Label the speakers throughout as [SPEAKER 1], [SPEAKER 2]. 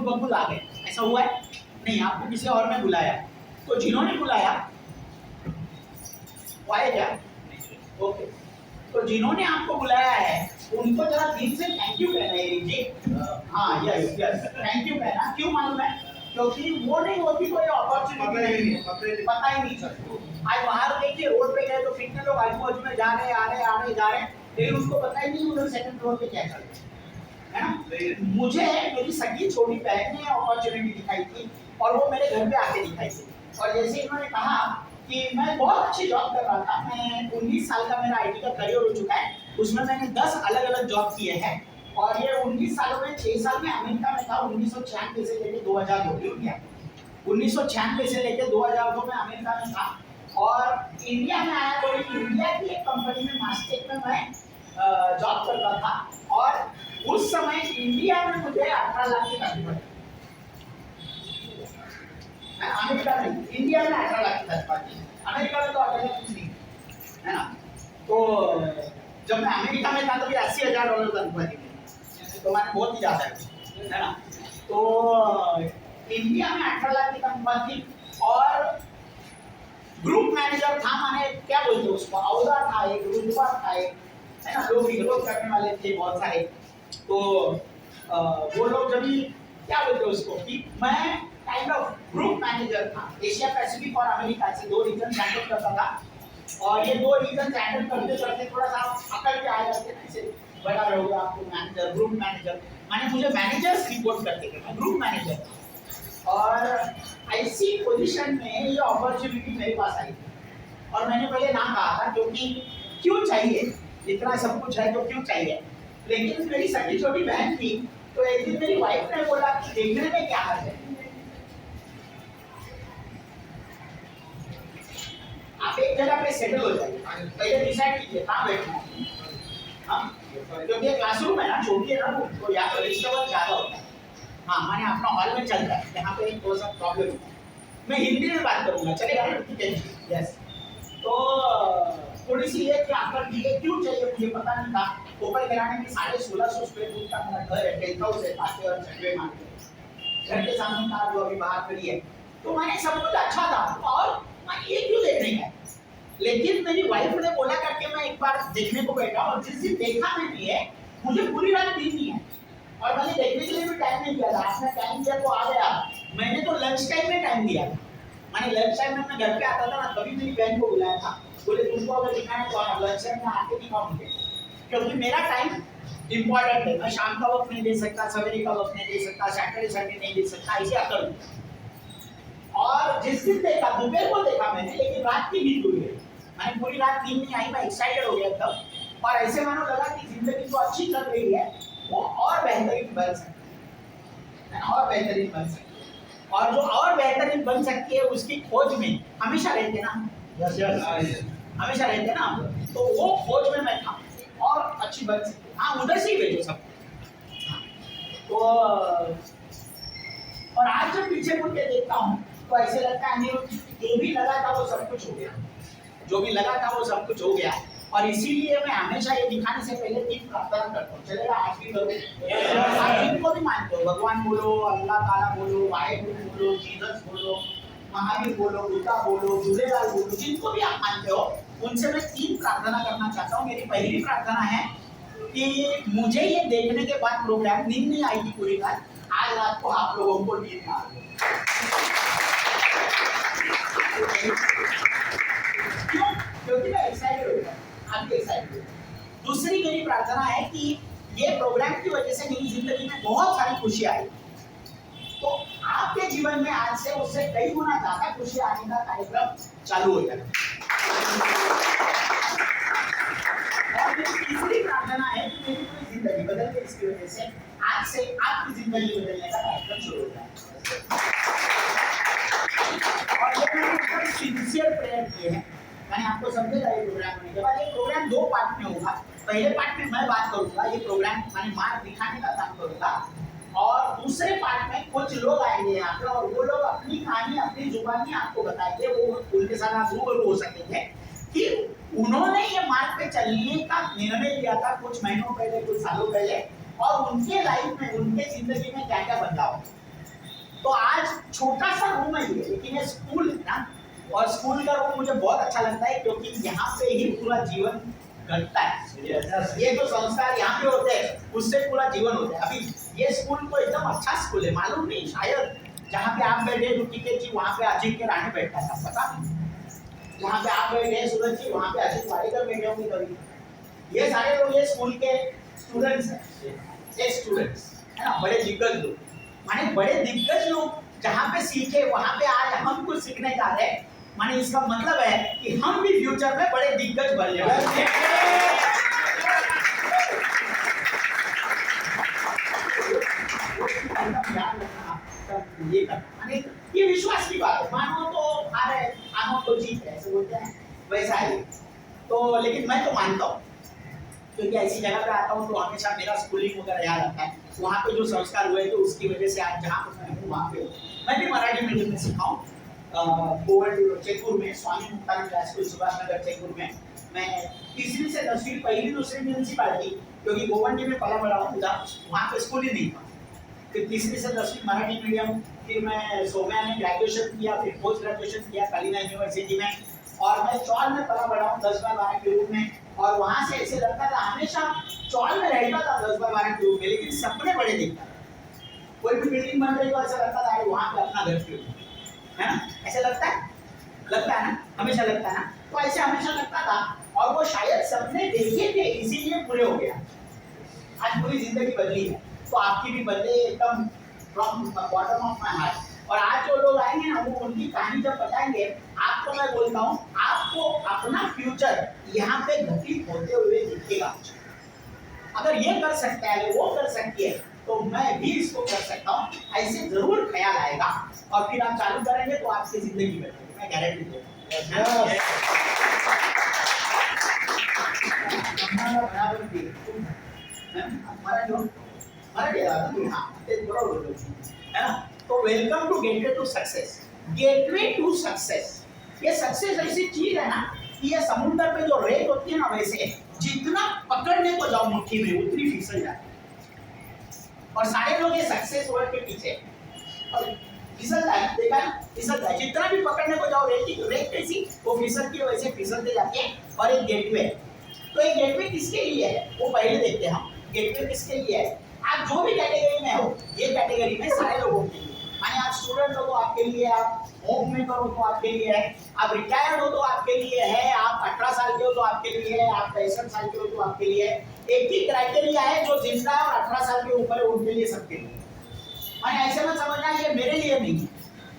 [SPEAKER 1] बबुल आ गए, ऐसा हुआ है? नहीं, आपको किसी और ने बुलाया, तो जिन्होंने बुलाया वो आए क्या? ओके, तो जिन्होंने आपको बुलाया है उनको जरा दिल से थैंक यू कहना है जी। हाँ, यस यस, थैंक यू कहना। क्यों मालूम है? क्योंकि वो नहीं होती तो ये अपॉर्चुनिटी नहीं, पता ही नहीं चलता। आज बाहर देखिए, रोड पे गए तो कितने लोग आजू बाजू में जा रहे हैं, आ रहे जा रहे हैं, लेकिन उनको पता ही नहीं उधर सेकंड फ्लोर पे क्या चल रहा है ना। मुझे मेरी सगी छोटी बहन ने अपॉर्चुनिटी दिखाई थी और वो मेरे घर पे आके दिखाई थी। और जैसे इन्होंने कहा कि मैं बहुत अच्छी जॉब कर रहा था, मैं 19 साल का मेरा आईटी का करियर हो चुका है, उसमें मैंने 10 अलग अलग जॉब किए हैं और ये 19 सालों में 6 साल में अमेरिका में था। 1996 से लेकर 2002 गया, 1996 से लेकर 2002 में अमेरिका में था और इंडिया में आया तो इंडिया की एक कंपनी में मास्टेक में मैं जॉब करता था और उस समय इंडिया में मुझे 18 लाख की तनख्वाह मिली। अमेरिका में, इंडिया में 18 लाख की तनख्वाह थी, अमेरिका में तो 18 लाख कुछ नहीं है ना। तो जब मैं अमेरिका में था तो भी $80,000 तनख्वाह थी, तो मैंने बहुत ही ज्यादा है ना। तो इंडिया में 18 लाख की तनख्वाह थी और ग्रुप मैनेजर था, माने क्या बोलते हैं उसको, औदा था, एक रुतबा था, एक है ना, लोग विरोध करने वाले थे बहुत सारे। तो वो लोग जब भी क्या बोलते हैं उसको कि मैं काइंड ऑफ ग्रुप मैनेजर था, एशिया पैसिफिक और अमेरिका से 2 रीजन हैंडल करता था और ये 2 रीजन हैंडल करते करते थोड़ा सा अकड़ के आ जाते हैं, ऐसे बड़ा रहोगे आपको मैनेजर, ग्रुप मैनेजर, माने मुझे मैनेजर्स रिपोर्ट करते थे, मैं ग्रुप मैनेजर था। और ऐसी पोजीशन में ये अपॉर्चुनिटी मेरे पास आई और मैंने पहले ना कहा था क्योंकि क्यों चाहिए, इतना सब कुछ है तो क्यों चाहिए। लेकिन मेरी सगी छोटी बहन थी, तो एक दिन मेरी वाइफ ने बोला कि देखने में क्या हर्ज है, आप एक जगह पे सेटल हो जाइए, पहले डिसाइड कीजिए कहाँ बैठना है। हाँ, क्योंकि क्लासरूम है ना, छोटी है ना, तो यहाँ पर डिस्टर्बेंस ज़्यादा होता है। हाँ, माने अपना हॉल में चल रहा है, यहाँ पे थोड़ा सा प्रॉब्लम है। मैं हिंदी में बात करूँगा, चलेगा ना? ठीक है, यस। तो थोड़ी सी ये कि आपका ये क्यों चाहिए मुझे पता नहीं था। ऊपर गिराने में 1650 स्क्वायर फुट का मेरा घर है, टेंट हाउस है, पाँच और छठवें मार्केट, घर के सामने कार जो अभी बाहर खड़ी है, तो मैंने सब कुछ अच्छा था और मैं ये क्यों देखने गया। लेकिन मेरी वाइफ ने बोला करके मैं एक बार देखने को बैठा और जिस दिन देखा मैंने ये, मुझे पूरी रात नींद नहीं है और मैंने देखने के लिए भी टाइम नहीं दिया, रात में टाइम दिया तो आ गया। मैंने तो लंच टाइम में टाइम दिया, मैंने लंच टाइम में मैं घर पे आता था ना, कभी मेरी बहन को बुलाया था, बोले तुमको अगर दिखाना तो आप लंच टाइम में आके दिखाओ मुझे, क्योंकि मेरा टाइम इंपॉर्टेंट है। मैं शाम का वक्त नहीं दे सकता, सवेरे का वक्त नहीं दे सकता, सैटरडे संडे नहीं दे सकता, ऐसे अकड़। और जिस दिन देखा, दोपहर को देखा मैंने, लेकिन रात की नींद हुई है, मैंने पूरी रात नींद नहीं आई, मैं एक्साइटेड हो गया एकदम और ऐसे मानो लगा कि जिंदगी जो अच्छी चल रही है वो और बेहतरीन बन सकती है, और बेहतरीन बन सकती है, और जो और बेहतरीन बन सकती है उसकी खोज में हमेशा रहते ना। यस यस, हमेशा रहते ना, तो वो खोज में मैं था और अच्छी बन सकती है। हाँ, उधर से ही भेजो सब। तो और आज जब पीछे मुड़ के देखता हूँ तो ऐसे लगता है जो भी लगा था वो सब कुछ हो गया, जो भी लगा था वो सब कुछ हो गया। और इसीलिए मैं हमेशा ये दिखाने से पहले 3 प्रार्थना करता हूँ। चलेगा? आज भी करो, आप जिनको भी मानते हो, भगवान बोलो, अल्लाह ताला बोलो, वाहेगुरु बोलो, जीसस बोलो, महावीर बोलो, बुद्धा बोलो, झूलेलाल बोलो, जिनको भी आप मानते हो उनसे मैं 3 प्रार्थना करना चाहता हूँ। मेरी पहली प्रार्थना है कि मुझे ये देखने के बाद प्रोग्राम नींद नहीं आएगी पूरी रात, आज रात को आप लोगों को नींद आ गई। क्यों? क्योंकि मैं एक्साइटेड हो गया, आपके एक्साइटेड हो। दूसरी मेरी प्रार्थना है कि ये प्रोग्राम की वजह से मेरी जिंदगी में बहुत सारी खुशी आई, तो आपके जीवन में आज से उससे कई गुना ज्यादा खुशी आने का कार्यक्रम चालू हो जाए। और मेरी तीसरी प्रार्थना है कि मेरी पूरी जिंदगी बदल गई इसकी वजह से, आज से आपकी जिंदगी बदलने का कार्यक्रम शुरू हो जाए। और ये मैंने सिंसियर प्रेयर किए हैं, मैंने आपको समझेगा ये प्रोग्राम होने के बाद। ये प्रोग्राम 2 पार्ट में होगा। पहले पार्ट में मैं बात करूंगा, ये प्रोग्राम मैंने मार्ग दिखाने का काम करूंगा, और दूसरे पार्ट में कुछ लोग आएंगे यहाँ पे और वो लोग अपनी कहानी अपनी जुबानी आपको बताएंगे। वो उनके साथ आप रूबरू हो सकेंगे कि उन्होंने ये मार्ग पे चलने का निर्णय लिया था कुछ महीनों पहले, कुछ सालों पहले, और उनके लाइफ में, उनके जिंदगी में क्या क्या बदलाव। तो आज छोटा सा रूम है ये, लेकिन ये स्कूल है ना, और स्कूल का रूम मुझे बहुत अच्छा लगता है क्योंकि यहाँ पे ही पूरा जीवन घटता है। ये जो संस्कार यहाँ पे होते हैं उससे पूरा जीवन होता है। अभी ये स्कूल तो एकदम अच्छा स्कूल है, मालूम नहीं शायद जहाँ पे आप बैठे ऋतिकेश जी वहाँ पे अजीत के रानी बैठता था, पता नहीं। जहाँ पे आप बैठे सूरज जी वहाँ पे अजीत वाडेकर बैठे होंगे कभी। ये सारे लोग ये स्कूल के स्टूडेंट्स हैं, ये स्टूडेंट्स है ना, बड़े दिग्गज लोग, माने बड़े दिग्गज लोग जहाँ पे सीखे वहाँ पे आज हम कुछ सीखने जा रहे हैं। माने इसका मतलब है कि हम भी फ्यूचर में बड़े दिग्गज बनने वाले हैं। ये विश्वास की बात है, मानो तो हारे आनो तो जीत है, ऐसे बोलते हैं वैसा ही। तो लेकिन मैं तो मानता हूँ क्योंकि ऐसी जगह पे आता हूँ तो हमेशा मेरा स्कूलिंग वगैरह याद आता है, वहाँ पे जो संस्कार हुए थे उसकी वजह से आज जहाँ पर मैं हूँ वहाँ पे मैं भी मराठी मीडियम में सीखा हूँ। गोवंड चेकूर में स्वामी मुक्तानंद क्लास स्कूल सुभाष नगर चेकूर में मैं तीसरी से 10वीं पहली दूसरी म्यूनिसिपालिटी, क्योंकि गोवंडी में पला बड़ा हूँ वहाँ पे स्कूल ही नहीं था। फिर तीसरी से 10वीं मराठी मीडियम, फिर मैं सोम्या में ग्रेजुएशन किया, फिर पोस्ट ग्रेजुएशन किया कलिंगा यूनिवर्सिटी में, और मैं चौल में पला बड़ा हूँ 10/12 के रूप में। और वहाँ से ऐसे लगता था हमेशा चौल में रहता था 10/12 के रूप में, लेकिन सपने बड़े देखता था। कोई भी बिल्डिंग बन रही तो ऐसा लगता था अरे वहाँ पे अपना घर क्यों है ना, ऐसा लगता है ना, हमेशा लगता है ना। तो ऐसे हमेशा लगता था और वो शायद सपने देखे थे इसीलिए पूरे हो गया। आज पूरी जिंदगी बदली है, तो आपकी भी बदले एकदम from bottom of my heart. और आज जो लोग आएंगे ना वो उनकी कहानी जब बताएंगे आपको, मैं बोलता हूँ आपको अपना फ्यूचर यहाँ पे घटित होते हुए दिखेगा। अगर ये कर सकता है वो कर सकती है तो मैं भी इसको कर सकता हूँ, ऐसे जरूर ख्याल आएगा और फिर आप चालू करेंगे तो आपकी जिंदगी बदलेगी, मैं गारंटी देता हूँ। तो welcome to gateway to success. Gateway to success, ये सक्सेस ऐसी चीज है ना कि ये समुद्र पे जो रेत होती है ना, वैसे जितना पकड़ने को जाओ मुट्ठी में उतनी फिसल जाती है। और सारे लोग ये सक्सेस वर्ड के पीछे फिसल जाए, देखा ना, फिसल जाए। जितना भी पकड़ने को जाओ रेत कैसी वो फिसलती है, वैसे फिसलते जाते हैं। और एक गेटवे, तो एक गेटवे किसके लिए है वो पहले देखते हैं हम। गेटवे किसके लिए है? आप जो भी कैटेगरी में हो, ये कैटेगरी में सारे लोगों के लिए, माने आप स्टूडेंट हो तो आपके लिए, आप होम मेकर हो तो आपके लिए है, आप रिटायर्ड हो तो आपके लिए है, आप 18 साल के हो तो आपके लिए है, आप 65 साल के हो तो आपके लिए है। एक ही क्राइटेरिया है, जो जिंदा है और 18 साल के ऊपर है उनके लिए, सबके लिए। माने ऐसे मत समझना ये मेरे लिए नहीं है,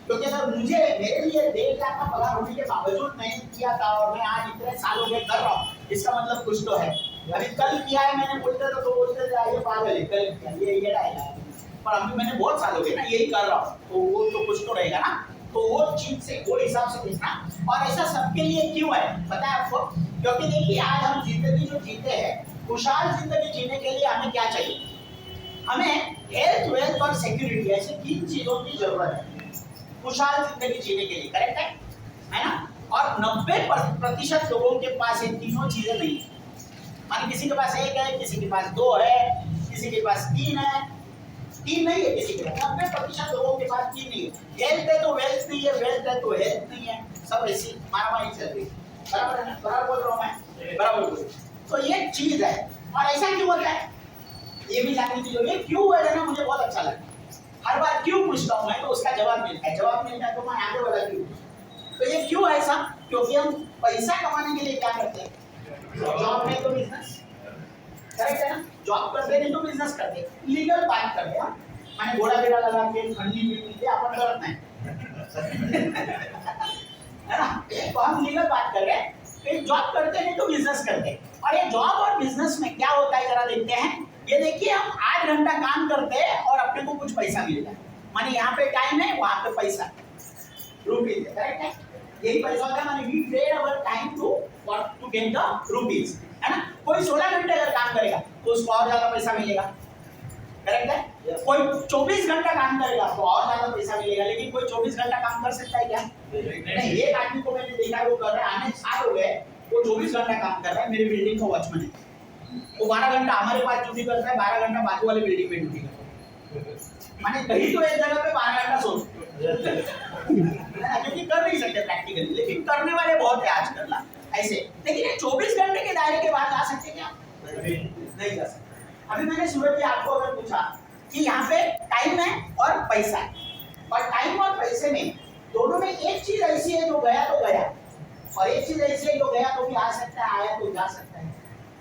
[SPEAKER 1] क्योंकि अगर मुझे मेरे लिए 1.5 लाख का पगार होने के बावजूद मैंने किया था और मैं आज इतने सालों में कर रहा हूँ, इसका मतलब कुछ तो है। अभी कल किया है मैंने, बोलते तो बोलते थे ये पागल है, कल किया ये डायलॉग, पर अभी मैंने बहुत साल हो गए ना यही कर रहा हूँ, तो वो तो कुछ तो रहेगा ना। तो वो चीज से वो हिसाब से देखना। और ऐसा सबके लिए क्यों है पता है आपको? क्योंकि देखिए आज हम जिंदगी जो जीते हैं, खुशहाल जिंदगी जीने के लिए हमें क्या चाहिए? हमें हेल्थ, वेल्थ और सिक्योरिटी, ऐसी 3 चीजों की जरूरत है खुशहाल जिंदगी जीने के लिए, करेक्ट है ना? और 90% लोगों के पास ये तीनों चीजें नहीं है। माने किसी के पास 1 है, किसी के पास 2 है, किसी के पास 3 है, 3 नहीं है किसी के पास। 90% लोगों के पास 3 नहीं है। हेल्थ है तो वेल्थ नहीं है, वेल्थ है तो हेल्थ नहीं है, सब ऐसी मारामारी चल रही है। बराबर है ना? बराबर बोल रहा हूँ मैं, बराबर बोल। तो ये चीज है। और ऐसा क्यों होता है ये भी जानने की जरूरत है। क्यों हुआ है ना, मुझे बहुत अच्छा लगता है। हर बार क्यों पूछता हूँ मैं तो उसका जवाब मिलता है, जवाब मिलता है तो मैं आगे वाला क्यों। तो ये क्यों है ऐसा? क्योंकि हम पैसा कमाने के लिए क्या करते हैं? जॉब नहीं तो बिजनेस, करेक्ट है ना? जॉब करते नहीं तो बिजनेस करते, लीगल बात करते हैं। मैंने घोड़ा बेड़ा लगा के ठंडी मिलती है अपन गलत नहीं है ना? तो हम लीगल बात कर रहे हैं, एक जॉब करते नहीं तो बिजनेस करते हैं। और ये जॉब और बिजनेस में क्या होता है जरा देखते हैं। ये देखिए हम 8 घंटा काम करते हैं और अपने को कुछ पैसा मिलता है। माने यहाँ पे टाइम है, वहाँ पे पैसा रुपीज, करेक्ट है? यही पैसा होता है। माने we trade our time to get the rupees, है ना? कोई 16 घंटे अगर काम करेगा तो उसको और ज्यादा पैसा मिलेगा, करेक्ट है? कोई 24 घंटा काम करेगा तो और ज्यादा पैसा मिलेगा। लेकिन कोई 24 घंटा काम कर सकता है क्या? नहीं। एक आदमी को मैंने देखा है, वो कर रहा है, आने साल हो गए, वो 24 घंटा काम कर रहा है, मेरी बिल्डिंग का वॉचमैन है। वो 12 घंटा हमारे पास ड्यूटी करता है, 12 घंटा बाजू वाले बिल्डिंग में ड्यूटी करता है। माने कहीं तो एक जगह पे 12 घंटा सोते क्योंकि कर नहीं सकते प्रैक्टिकली, लेकिन करने वाले बहुत है आजकल ना ऐसे। लेकिन ये 24 घंटे के दायरे के बाद आ सकते क्या? नहीं जा सकते। अभी मैंने सूरज जी आपको अगर पूछा कि यहाँ पे टाइम है और पैसा है, और टाइम और पैसे में दोनों में एक चीज ऐसी है जो गया तो गया, और एक चीज ऐसी है जो गया तो भी आ सकता है, आया तो जा सकता है,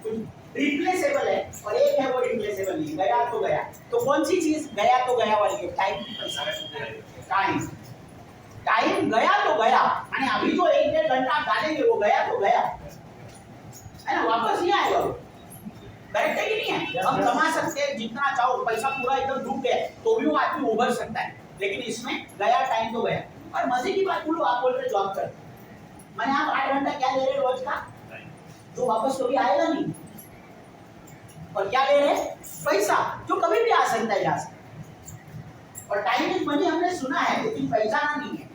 [SPEAKER 1] कुछ रिप्लेसेबल है, और एक है वो रिप्लेसेबल नहीं, गया तो गया। तो कौन सी चीज गया तो गया वाली है? टाइम की पैसा। टाइम टाइम गया तो गया, यानी अभी जो 1-1.5 घंटा डालेंगे वो गया तो गया है ना, वापस नहीं आएगा। करेक्ट है कि नहीं है? हम कमा सकते हैं जितना चाहो, पैसा पूरा एकदम डूब गया तो भी वो आदमी उभर सकता है, लेकिन इसमें गया टाइम तो गया। और मजे की बात बोलो, आप बोल रहे जॉब कर, मैंने आप 8 घंटा क्या ले रहे रोज का, जो वापस कभी आएगा नहीं, और क्या ले रहे? पैसा, जो कभी भी आ सकता है, जा सकता है। और टाइम इज मनी हमने सुना है, लेकिन पैसा ना नहीं है।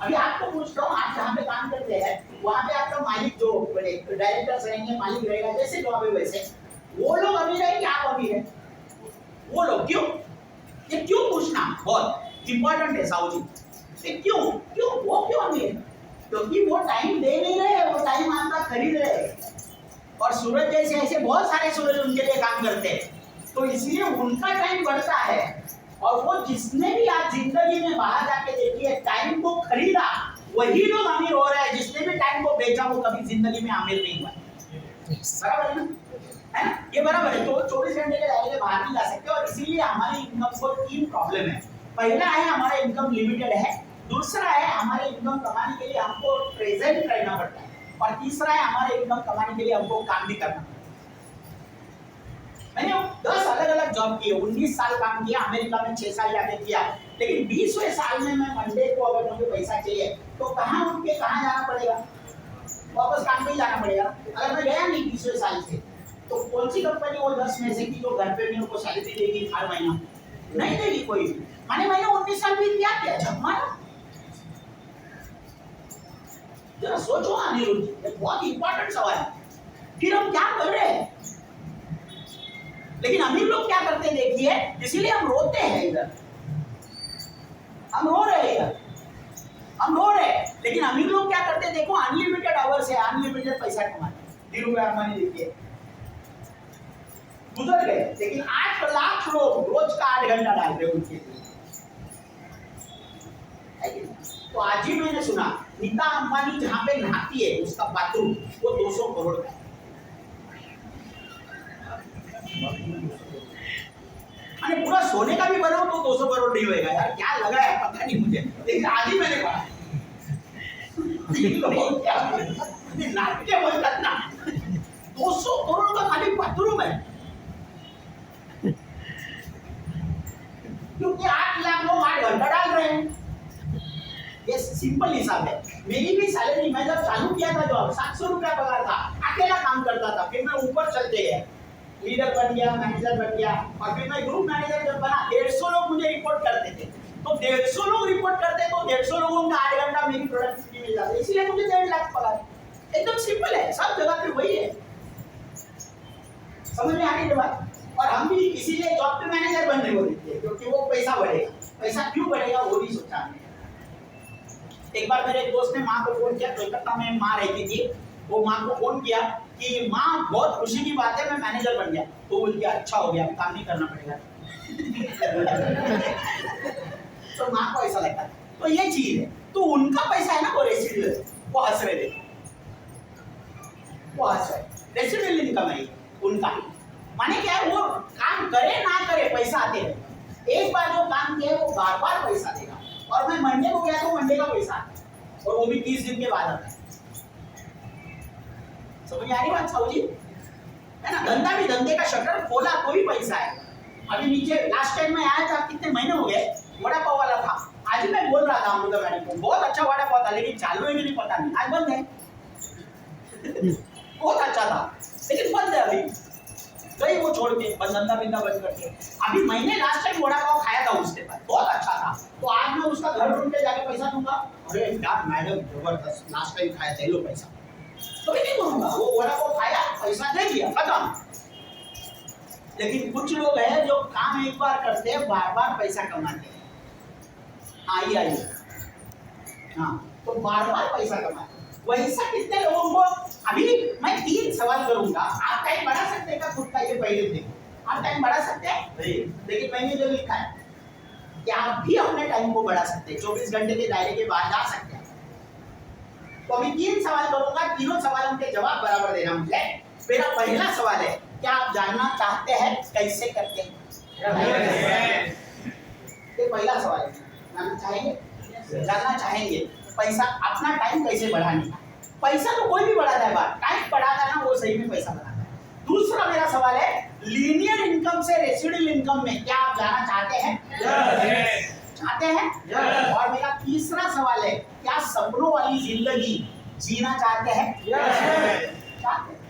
[SPEAKER 1] अभी आपको पूछता हूँ, आप जहाँ पे काम करते हैं वहाँ पे आपका मालिक जो डायरेक्टर्स रहेंगे, मालिक रहेगा, जैसे जॉब है वैसे, वो लोग अमीर है कि आप अमीर है? वो लोग क्यों? ये क्यों पूछना बहुत इंपॉर्टेंट है साहू जी। ये क्यों क्यों वो क्यों अमीर है? क्योंकि वो टाइम दे नहीं रहे, वो टाइम आपका खरीद रहे हैं। और सूरज जैसे ऐसे बहुत सारे सूरज उनके लिए काम करते हैं, तो इसलिए उनका टाइम बढ़ता है। और वो जिसने भी आज जिंदगी में बाहर जाके देखिए टाइम को खरीदा, वही लोग अमीर हो रहे हैं। जिसने भी टाइम को बेचा वो कभी जिंदगी में अमीर नहीं हुआ। बराबर है ना? है ना? ये बराबर है। तो 24 घंटे के दायरे के बाहर नहीं जा सकते, और इसीलिए हमारी इनकम को 3 प्रॉब्लम है। पहला है हमारा इनकम लिमिटेड है, दूसरा है हमारे इनकम कमाने के लिए हमको प्रेजेंट रहना पड़ता है, और तीसरा है हमारे इनकम कमाने के लिए हमको काम भी करना। मैंने 10 अलग-अलग जॉब किए, 19 साल काम किया, अमेरिका में 6 साल जाके किया, लेकिन 20वें साल में मैं मंडे को अगर मुझे पैसा चाहिए तो कहाँ उठ के कहाँ जाना पड़ेगा? वापस काम पे ही जाना पड़ेगा। अगर मैं गया नहीं 20वें साल से, तो कौन सी कंपनी वो 10 में से की जो घर पे मेरे को सैलरी देगी हर महीना? नहीं देगी कोई भी। मैंने 19 साल बीत गया, क्या जमा? जरा सोचो अनिरुद्ध जी, ये बहुत इंपॉर्टेंट सवाल है। फिर हम क्या कर रहे हैं? लेकिन अमीर लोग क्या करते हैं देखिए, इसीलिए हम रोते हैं इधर, हम रो रहे हैं इधर, हम रो रहे हैं। लेकिन अमीर लोग क्या करते हैं देखो, अनलिमिटेड आवर्स है, अनलिमिटेड पैसा कमाते। धीरूभाई अंबानी देखिए गुजर गए, लेकिन 8 लाख लोग रोज का 8 घंटा डालते हैं उनके लिए। तो आज ही मैंने सुना नीता अंबानी जहां पे नहाती है उसका बाथरूम वो 200 करोड़ का है। अरे पूरा सोने का भी बनाओ तो 200 करोड़ नहीं होएगा यार, क्या लगा है पता नहीं मुझे, लेकिन आज ही मैंने पढ़ा। नाट्य बोलतात ना, 200 करोड़ का खाली बाथरूम है, क्योंकि 8 लाख लोग 8 घंटा डाल रहे हैं। ये सिंपल हिसाब है। मेरी भी सैलरी, मैं जब चालू किया था जॉब 700 रुपया पगार था, अकेला काम करता था, फिर मैं ऊपर चलते गया, लीडर बन गया, मैनेजर बन गया, और फिर मैं ग्रुप मैनेजर जब बना 150 लोग मुझे रिपोर्ट करते थे। तो 150 लोग रिपोर्ट करते तो 150 लोगों का 8 घंटा मेरी प्रोडक्टिविटी मिल जाती, इसलिए मुझे 1.5 लाख पगार। एकदम सिंपल है, सब जगह पे वही है। समझ में आ रही है बात? और हम भी इसीलिए जॉब पे मैनेजर बनने को देते, क्योंकि वो पैसा बढ़ेगा। पैसा क्यों बढ़ेगा वो भी सोचा हमने। एक बार मेरे एक दोस्त ने माँ को फोन किया, कोलकाता में माँ रहती थी, वो माँ को फोन किया कि माँ बहुत खुशी की बात है मैं मैनेजर बन गया। तो बोल के अच्छा हो गया, काम नहीं करना पड़ेगा। तो माँ को ऐसा लगता है। तो ये चीज है, तो उनका पैसा है ना वो रेसिडुअल, वो हंस रहे थे, वो हंस रहे। रेसिडुअल इनकम है उनका, माने क्या है, वो काम करे ना करे पैसा आते रहे। एक बार जो काम किया वो बार बार पैसा देगा। और मैं मंडे को गया तो मंडे का पैसा आता है, और वो भी 30 दिन के बाद आता है। समझ आ रही बात साहू जी? है ना? धंधा भी, धंधे का शटर खोला कोई पैसा है। अभी नीचे लास्ट टाइम में आया था, कितने महीने हो गए, वड़ा पाव वाला था। आज मैं बोल रहा था अमृता मैडम को, बहुत अच्छा वड़ा पाव था, लेकिन चालू है कि नहीं पता नहीं, आज बंद है। बहुत अच्छा था लेकिन बंद है अभी, गई वो छोड़ के, धंधा बिंदा बंद करके। अभी मैंने लास्ट टाइम वड़ा पाव खाया था उसके पास, बहुत अच्छा था। तो आज मैं उसका घर ढूंढ के जाके पैसा दूंगा, अरे यार मैडम जबरदस्त, लास्ट टाइम खाया था, लो पैसा। तो मैं नहीं बोलूंगा, वो वड़ा पाव खाया, पैसा दे दिया, खत्म। लेकिन कुछ लोग हैं जो काम एक बार करते हैं, बार बार पैसा कमाते हैं। आइए हाँ, तो बार बार पैसा कमाते हैं। वैसा कितने लोगों को, अभी मैं 3 सवाल करूंगा, आप टाइम बढ़ा सकते हैं क्या खुद का? ये पहले देखो, आप टाइम बढ़ा सकते हैं नहीं, लेकिन मैंने जो लिखा है कि आप भी अपने टाइम को बढ़ा सकते हैं, 24 घंटे के दायरे के बाहर जा सकते हैं। तो अभी 3 सवाल करूंगा, तीनों सवालों के जवाब बराबर देना मुझे। मेरा पहला सवाल है, क्या आप जानना चाहते हैं कैसे करते हैं? ये पहला सवाल है, जानना चाहेंगे? जानना चाहेंगे पैसा, अपना टाइम कैसे बढ़ाने का। पैसा तो कोई भी बढ़ाता है, बात टाइम बढ़ाता है ना, वो सही में पैसा बढ़ाता है। दूसरा मेरा सवाल है, लीनियर इनकम से रेसिडुअल इनकम में क्या आप जाना चाहते हैं? चाहते हैं? और मेरा तीसरा सवाल है, क्या सपनों वाली जिंदगी जीना चाहते हैं? चाहते हैं।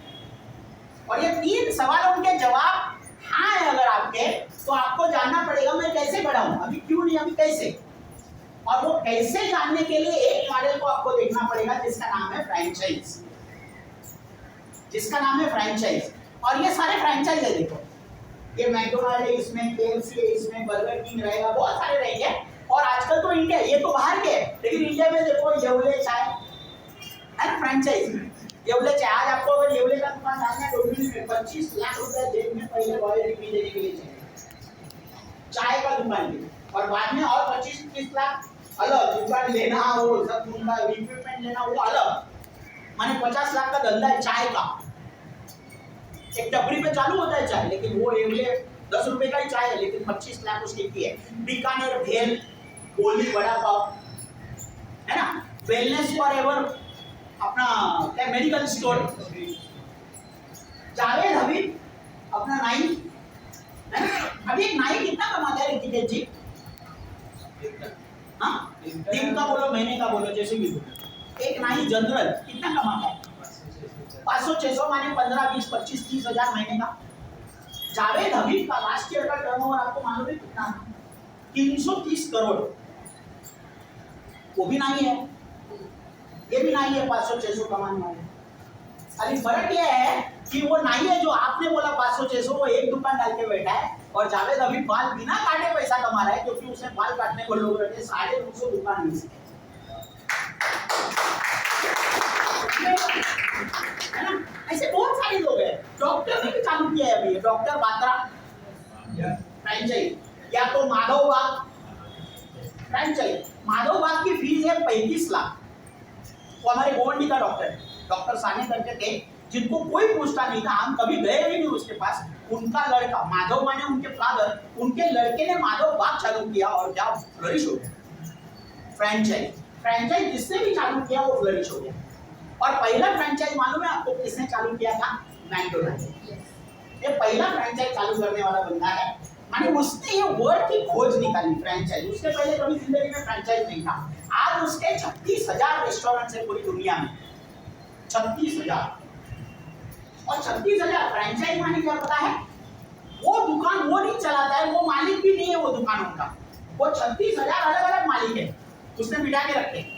[SPEAKER 1] और ये 3 सवालों के जवाब हाँ है अगर आपके, तो आपको जानना पड़ेगा मैं कैसे बढ़ाऊं, अभी क्यों नहीं, अभी कैसे। और वो कैसे जानने के लिए एक मॉडल को आपको देखना पड़ेगा जिसका नाम है फ्रैंचाइज, जिसका नाम है फ्रैंचाइज। और ये सारे फ्रैंचाइज है, देखो ये मैकडोनल्ड है, इसमें केएफसी है, इसमें बर्गर किंग रहेगा, बहुत सारे रहेंगे। और आजकल तो इंडिया, ये तो बाहर के है, लेकिन इंडिया में देखो येवले चाय है ना, फ्रैंचाइज येवले चाय। आज आपको अगर येवले का दुकान डालना है डोंबिवली में, 25 लाख रुपए जेब में पहले रॉयल्टी देने के लिए चाहिए चाय का दुकान भी, और बाद में और 25-30 लाख अलग दुकान लेना, वो सब उनका इक्विपमेंट लेना, वो अलग। माने 50 लाख का धंधा है चाय का। एक टपरी पे चालू होता है चाय, लेकिन वो येवले 10 रुपए का ही चाय है, लेकिन 25 लाख उसकी की है। बीकानेर भेल, गोली बड़ा पाव है ना, वेलनेस फॉरएवर अपना क्या मेडिकल स्टोर, जावेद हबीब अपना नाई है। अभी एक नाई कितना कमाता है ऋतिकेश जी? हाँ, दिन का बोलो महीने का बोलो, जैसे भी बोलो, एक नाई जनरल कितना कमाता है? 500-600 माने 15-20-25-30 हजार महीने का। जावेद हबीब का लास्ट ईयर का टर्नओवर आपको मालूम है कितना? 330 करोड़। वो भी नहीं है, ये भी नहीं है 500-600 कमाने वाले। अभी फर्क ये है कि वो नहीं है जो आपने बोला 500-600, वो एक दुकान डाल के बैठा है, और जावेद अभी बाल बिना काटे पैसा कमा रहा है, क्योंकि उसने बाल काटने को लोग रखे 950 दुकान मिल सके, है ना। ऐसे बहुत सारे लोग हैं। डॉक्टर ने भी चालू किया है अभी, डॉक्टर बात्रा फ्रैंचाइज, या तो माधव बाग फ्रैंचाइज। माधव बाग की फीस है 35 लाख। वो हमारे गोवंडी का डॉक्टर है, डॉक्टर साने करके थे, जिनको कोई पूछता नहीं था, हम कभी गए भी नहीं उसके पास। उनका लड़का माधव माने उनके फादर, उनके लड़के ने माधव बाग चालू किया, और क्या फ्लरिश हो गया। फ्रैंचाइज जिसने भी चालू किया वो फ्लरिश हो गया। और पहला फ्रैंचाइज मालूम है आपको किसने चालू किया था? मैकडोनल्ड। ये पहला फ्रैंचाइज चालू करने वाला बंदा है, माने उसने ये वर्ड की खोज निकाली फ्रैंचाइज। उसके पहले कभी जिंदगी में फ्रैंचाइज नहीं था। आज उसके 36,000 रेस्टोरेंट है पूरी दुनिया में, 36,000। और 36,000 फ्रैंचाइज माने क्या पता है? वो दुकान वो नहीं चलाता है, वो मालिक भी नहीं है वो दुकानों का, वो 36,000 अलग अलग मालिक है, उसने मिटा के रखे।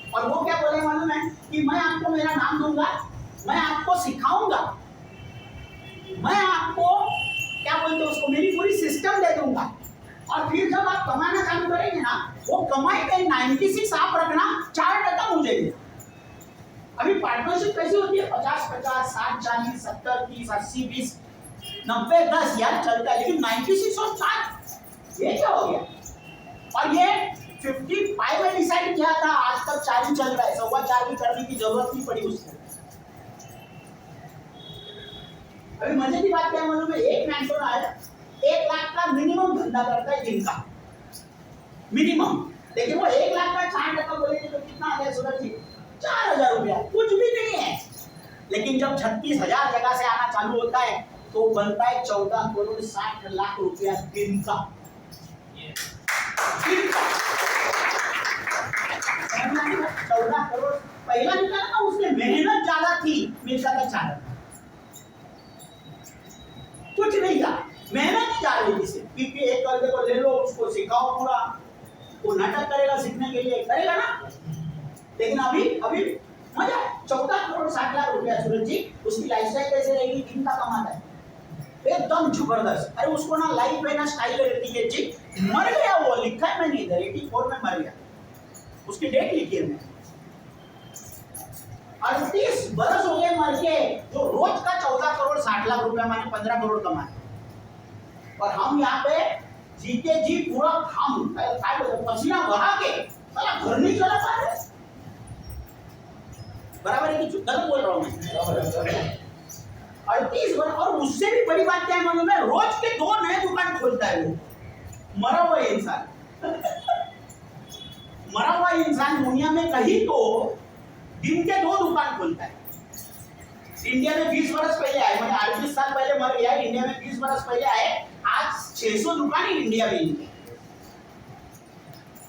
[SPEAKER 1] और वो क्या बोले मालूम है कि मैं आपको मेरा नाम दूंगा, मैं आपको सिखाऊंगा, मैं आपको क्या बोलते हैं उसको, मेरी पूरी सिस्टम दे दूंगा, और फिर जब आप कमाना चालू करेंगे ना, वो कमाई का 96 आप रखना, 4% मुझे दे। अभी पार्टनरशिप कैसी होती है? 50-50, 60-40, 70-30, 80-20, 90-10 यार चलता है, लेकिन 96 और 4 ये क्या हो गया? और ये 55 में डिसाइड किया था, आज तक 4 ही चल रहा है, 4.25 भी करने की जरूरत नहीं पड़ी उसको। अभी मजे की बात क्या मालूम है? एक मैकडोनल्ड 1 लाख का मिनिमम धंधा करता है दिन का, मिनिमम। लेकिन वो 1 लाख का 4% बोलेंगे तो कितना आ गया सूरज जी? 4,000 रुपया, कुछ भी नहीं है। लेकिन जब 36,000 जगह से आना चालू होता है तो बनता है 14 करोड़ 60 लाख रुपया दिन का। 14 करोड़ पहला निकाला था उसने, मेहनत ज्यादा थी, मिलता था 4। कुछ नहीं था, मेहनत ही जा रही थी। क्योंकि एक कर्जे को ले लो, उसको सिखाओ पूरा, वो नाटक करेगा सीखने के लिए, करेगा ना। लेकिन अभी मजा 14 करोड़ 60 लाख रुपया सूरज जी, उसकी लाइफस्टाइल कैसे रहेगी? दिन का कमाता है, एकदम जबरदस्त। अरे उसको ना लाइफ है ना स्टाइल रहती है जी। मर गया वो, लिखा है मैंने इधर 84 में मर गया, उसकी डेट लिखी है मैंने। 38 बरस हो गए मर के, जो रोज का 14 करोड़ 60 लाख रुपया माने 15 करोड़ कमाए, और हम यहाँ पे जीते जी पूरा हम पसीना बहा के साला घर नहीं चला पा रहे। बराबर है कि गलत बोल रहा हूँ मैं? 38 वर्ष। और उससे भी बड़ी बात क्या है मालूम है, रोज के 2 नए दुकान खोलता है वो, मरा हुआ इंसान। मरा हुआ इंसान दुनिया में कहीं तो दिन के 2 दुकान खोलता है। इंडिया में 20 वर्ष पहले आए, मैंने 38 साल पहले मर गया, इंडिया में 20 वर्ष पहले आए, आज 600 दुकान ही इंडिया में ही,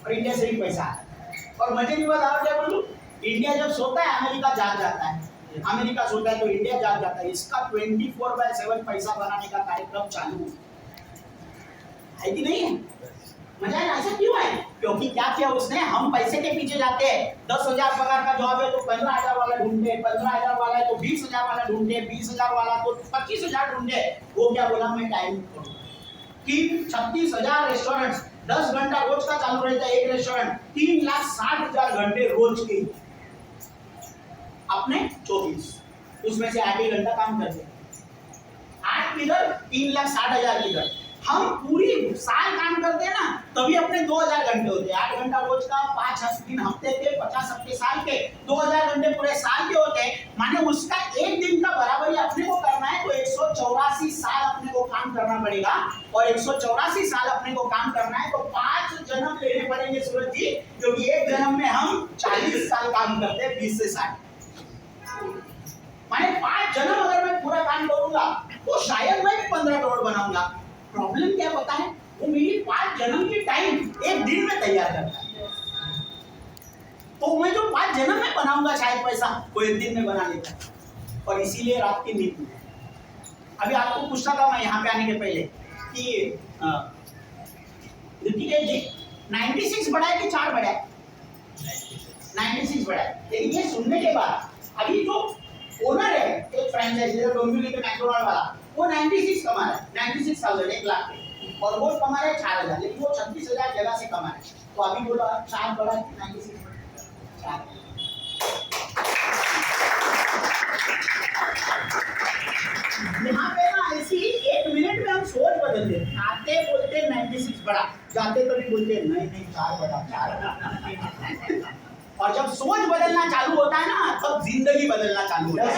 [SPEAKER 1] और इंडिया से ही पैसा आता। और मजे की बात आप क्या बोलूं, इंडिया जब सोता है अमेरिका जाग जाता है, अमेरिका सोता है तो इंडिया जाग जाता है। इसका 24/7 पैसा बनाने का कार्यक्रम चालू है कि नहीं है? मजा है ना? ऐसा क्यों है? क्योंकि क्या किया उसने, हम पैसे के पीछे जाते हैं। 10,000 पगार का जॉब है तो 15,000 वाला ढूंढते, 15,000 वाला है तो 20,000 वाला ढूंढते, 20,000 वाला तो 25,000 ढूंढे। वो क्या बोला, मैं टाइम कि 36,000 रेस्टोरेंट्स 10 घंटा रोज का चालू रहता है, एक रेस्टोरेंट 3,60,000 घंटे रोज के, अपने 24, उसमें से 8 घंटा काम करते हैं। 8 किधर, 3,60,000 किधर। हम पूरी साल काम करते हैं ना, तभी अपने 2,000 घंटे होते हैं। 8 घंटा रोज का, 5 दिन हफ्ते के, 50 हफ्ते साल के, 2,000 घंटे पूरे साल के होते हैं। माने उसका एक दिन का बराबरी अपने को करना है तो 184 साल अपने को काम करना पड़ेगा, और 184 साल अपने को काम करना है तो 5 जन्म लेने पड़ेंगे सूरज जी, क्योंकि एक जन्म में हम 40 साल काम करते हैं, 20 से 60। माने 5 जन्म अगर मैं पूरा काम करूंगा तो शायद मैं 15 करोड़ बनाऊंगा। प्रॉब्लम क्या पता है, वो मेरी 5 जन्म की टाइम एक दिन में तैयार करता है। तो मैं जो 5 जन्म में बनाऊंगा शायद पैसा, वो एक दिन में बना लेता है। और इसीलिए रात की नींद। अभी आपको पूछता था मैं यहाँ पे आने के पहले कि ऋतिकेश जी 96 बढ़ा है कि 4 बढ़ा है? 96 बढ़ा है। लेकिन ये सुनने के बाद अभी जो ओनर है एक फ्रेंचाइजी डोंबिवली के मैकडॉनल्ड वाला, वो 96 कमा रहा है, 96,000 1 लाख के, और वो कमा रहा है 4,000, लेकिन वो 36,000 जगह से कमा रहा है। तो अभी बोलो 4 बढ़ा 96 4। यहाँ पे ना ऐसी 1 मिनट में हम सोच बदल देते, आते बोलते 96 बढ़ा, जाते तो भी बोलते नहीं 4 बढ़ा 4। और जब सोच बदलना चालू होता है ना, तब जिंदगी बदलना चालू होता है।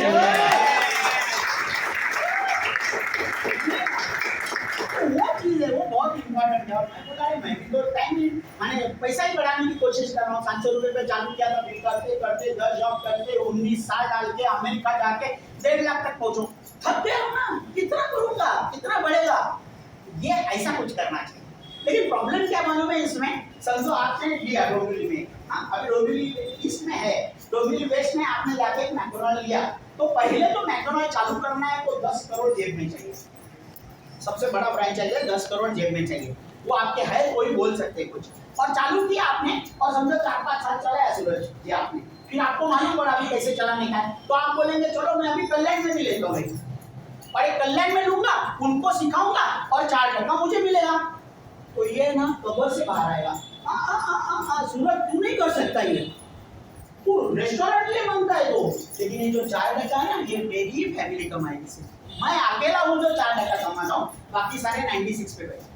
[SPEAKER 1] वो चीज है, वो बहुत इंपॉर्टेंट है। और मैं बोला मैं भी तो टाइम मैंने पैसा ही बढ़ाने की कोशिश कर रहा हूँ। 700 रुपए पे चालू किया था, फिर करते करते 10 जॉब करते 19 साल डाल के अमेरिका जाके 1.5 लाख तक पहुंचो। थक गया हूँ ना, कितना करूंगा, कितना बढ़ेगा, ये ऐसा कुछ करना चाहिए। लेकिन प्रॉब्लम क्या मालूम है इसमें, समझो आपने लिया डोंबिवली में, हाँ अभी डोंबिवली ईस्ट में है, डोंबिवली वेस्ट में आपने जाके एक मैकडॉनल्ड लिया, तो पहले तो मैकडॉनल्ड चालू करना है तो 10 करोड़ जेब में चाहिए। सबसे बड़ा फ्रेंचाइज है, 10 करोड़ जेब में चाहिए। वो आपके है, कोई बोल सकते कुछ, और चालू किया आपने, और समझो 4-5 साल चलाया सूरज जी आपने, फिर आपको मालूम पड़ा अभी कैसे चलाने का है, तो आप बोलेंगे चलो मैं अभी कल्याण में भी लेता हूँ, और एक कल्याण में लूंगा, उनको सिखाऊंगा और 4% मुझे मिलेगा। तो ये ना कबर से बाहर आएगा। सूरज तू नहीं कर सकता ये, तू रेस्टोरेंट ले बनता है तो, लेकिन ये जो 4% है ना, ये मेरी फैमिली कमाएगी से। मैं अकेला हूँ जो 4% कमाता हूँ, बाकी सारे 96 पे बैठे।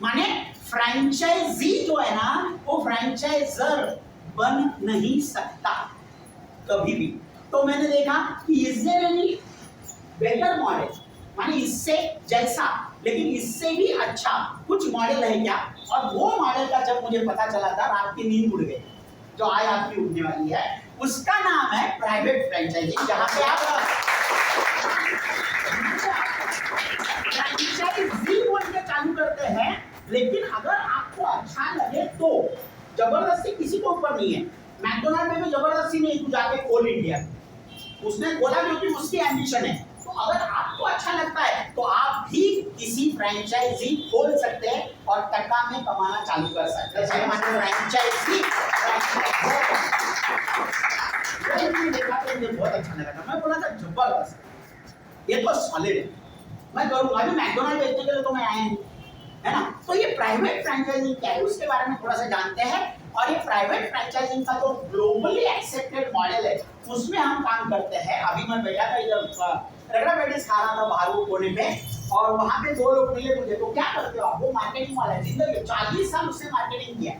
[SPEAKER 1] माने फ्रेंचाइजी जो है ना, वो फ्रेंचाइजर बन नहीं सकता कभी भी। तो मैंने देखा कि is there any better model, माने इससे जैसा लेकिन इससे भी अच्छा कुछ मॉडल है क्या? और वो मॉडल का जब मुझे पता चला था, रात की नींद उड़ गई, जो आज आपकी उड़ने वाली है, उसका नाम है प्राइवेट फ्रेंचाइजिंग, जहां पे आप फ्रेंचाइजी बोल के चालू करते हैं। लेकिन अगर आपको अच्छा लगे तो, जबरदस्ती किसी को ऊपर नहीं है। मैकडॉनल्ड में भी जबरदस्ती नहीं, तू जाके खोल इंडिया, उसने खोला क्योंकि उसकी एम्बिशन है। तो अगर आपको अच्छा लगता है तो आप भी किसी फ्रेंचाइजी खोल सकते हैं और टका में कमाना चालू कर सकते हैं। फ्रेंचाइजी देखा तो मुझे बहुत अच्छा लगा था, मैं बोला था जबरदस्त, ये तो सॉलिड है। मैं करूंगा, अभी मैकडोनल्ड बेचने के लिए तो मैं आया नहीं, है ना। तो ये प्राइवेट फ्रेंचाइजिंग क्या है उसके बारे में थोड़ा सा जानते हैं। और ये प्राइवेट फ्रेंचाइजिंग का जो ग्लोबली एक्सेप्टेड मॉडल है उसमें हम काम करते हैं। अभी मैं बैठा था इधर रगड़ा पेटिस खा रहा था बाहर वो कोने पे, और वहां पे दो लोग मिले मुझे, तो क्या करते हो आप? वो मार्केटिंग वाला है, जिंदगी 40 साल उससे मार्केटिंग किया।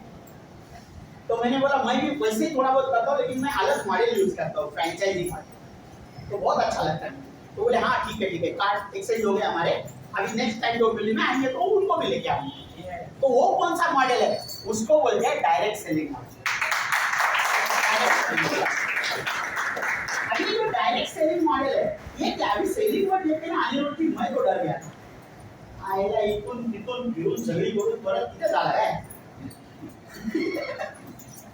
[SPEAKER 1] तो मैंने बोला मैं भी वैसे ही थोड़ा बहुत करता हूँ, लेकिन मैं अलग मॉडल यूज करता हूँ, फ्रेंचाइजिंग मॉडल, तो बहुत अच्छा लगता है। तो बोले हाँ ठीक है कार्ड एक्सचेंज हो गया हमारे, अभी नेक्स्ट टाइम जो दिल्ली में आएंगे तो उनको भी लेके आएंगे। तो वो कौन सा मॉडल है? उसको बोलते हैं डायरेक्ट सेलिंग मॉडल। अभी जो डायरेक्ट सेलिंग मॉडल है ये क्या? अभी सेलिंग वर्ड लेके ना आने रोटी मैं तो डर गया था, आयला इथून तिथून फिरून सगळी करून परत तिथे झाला है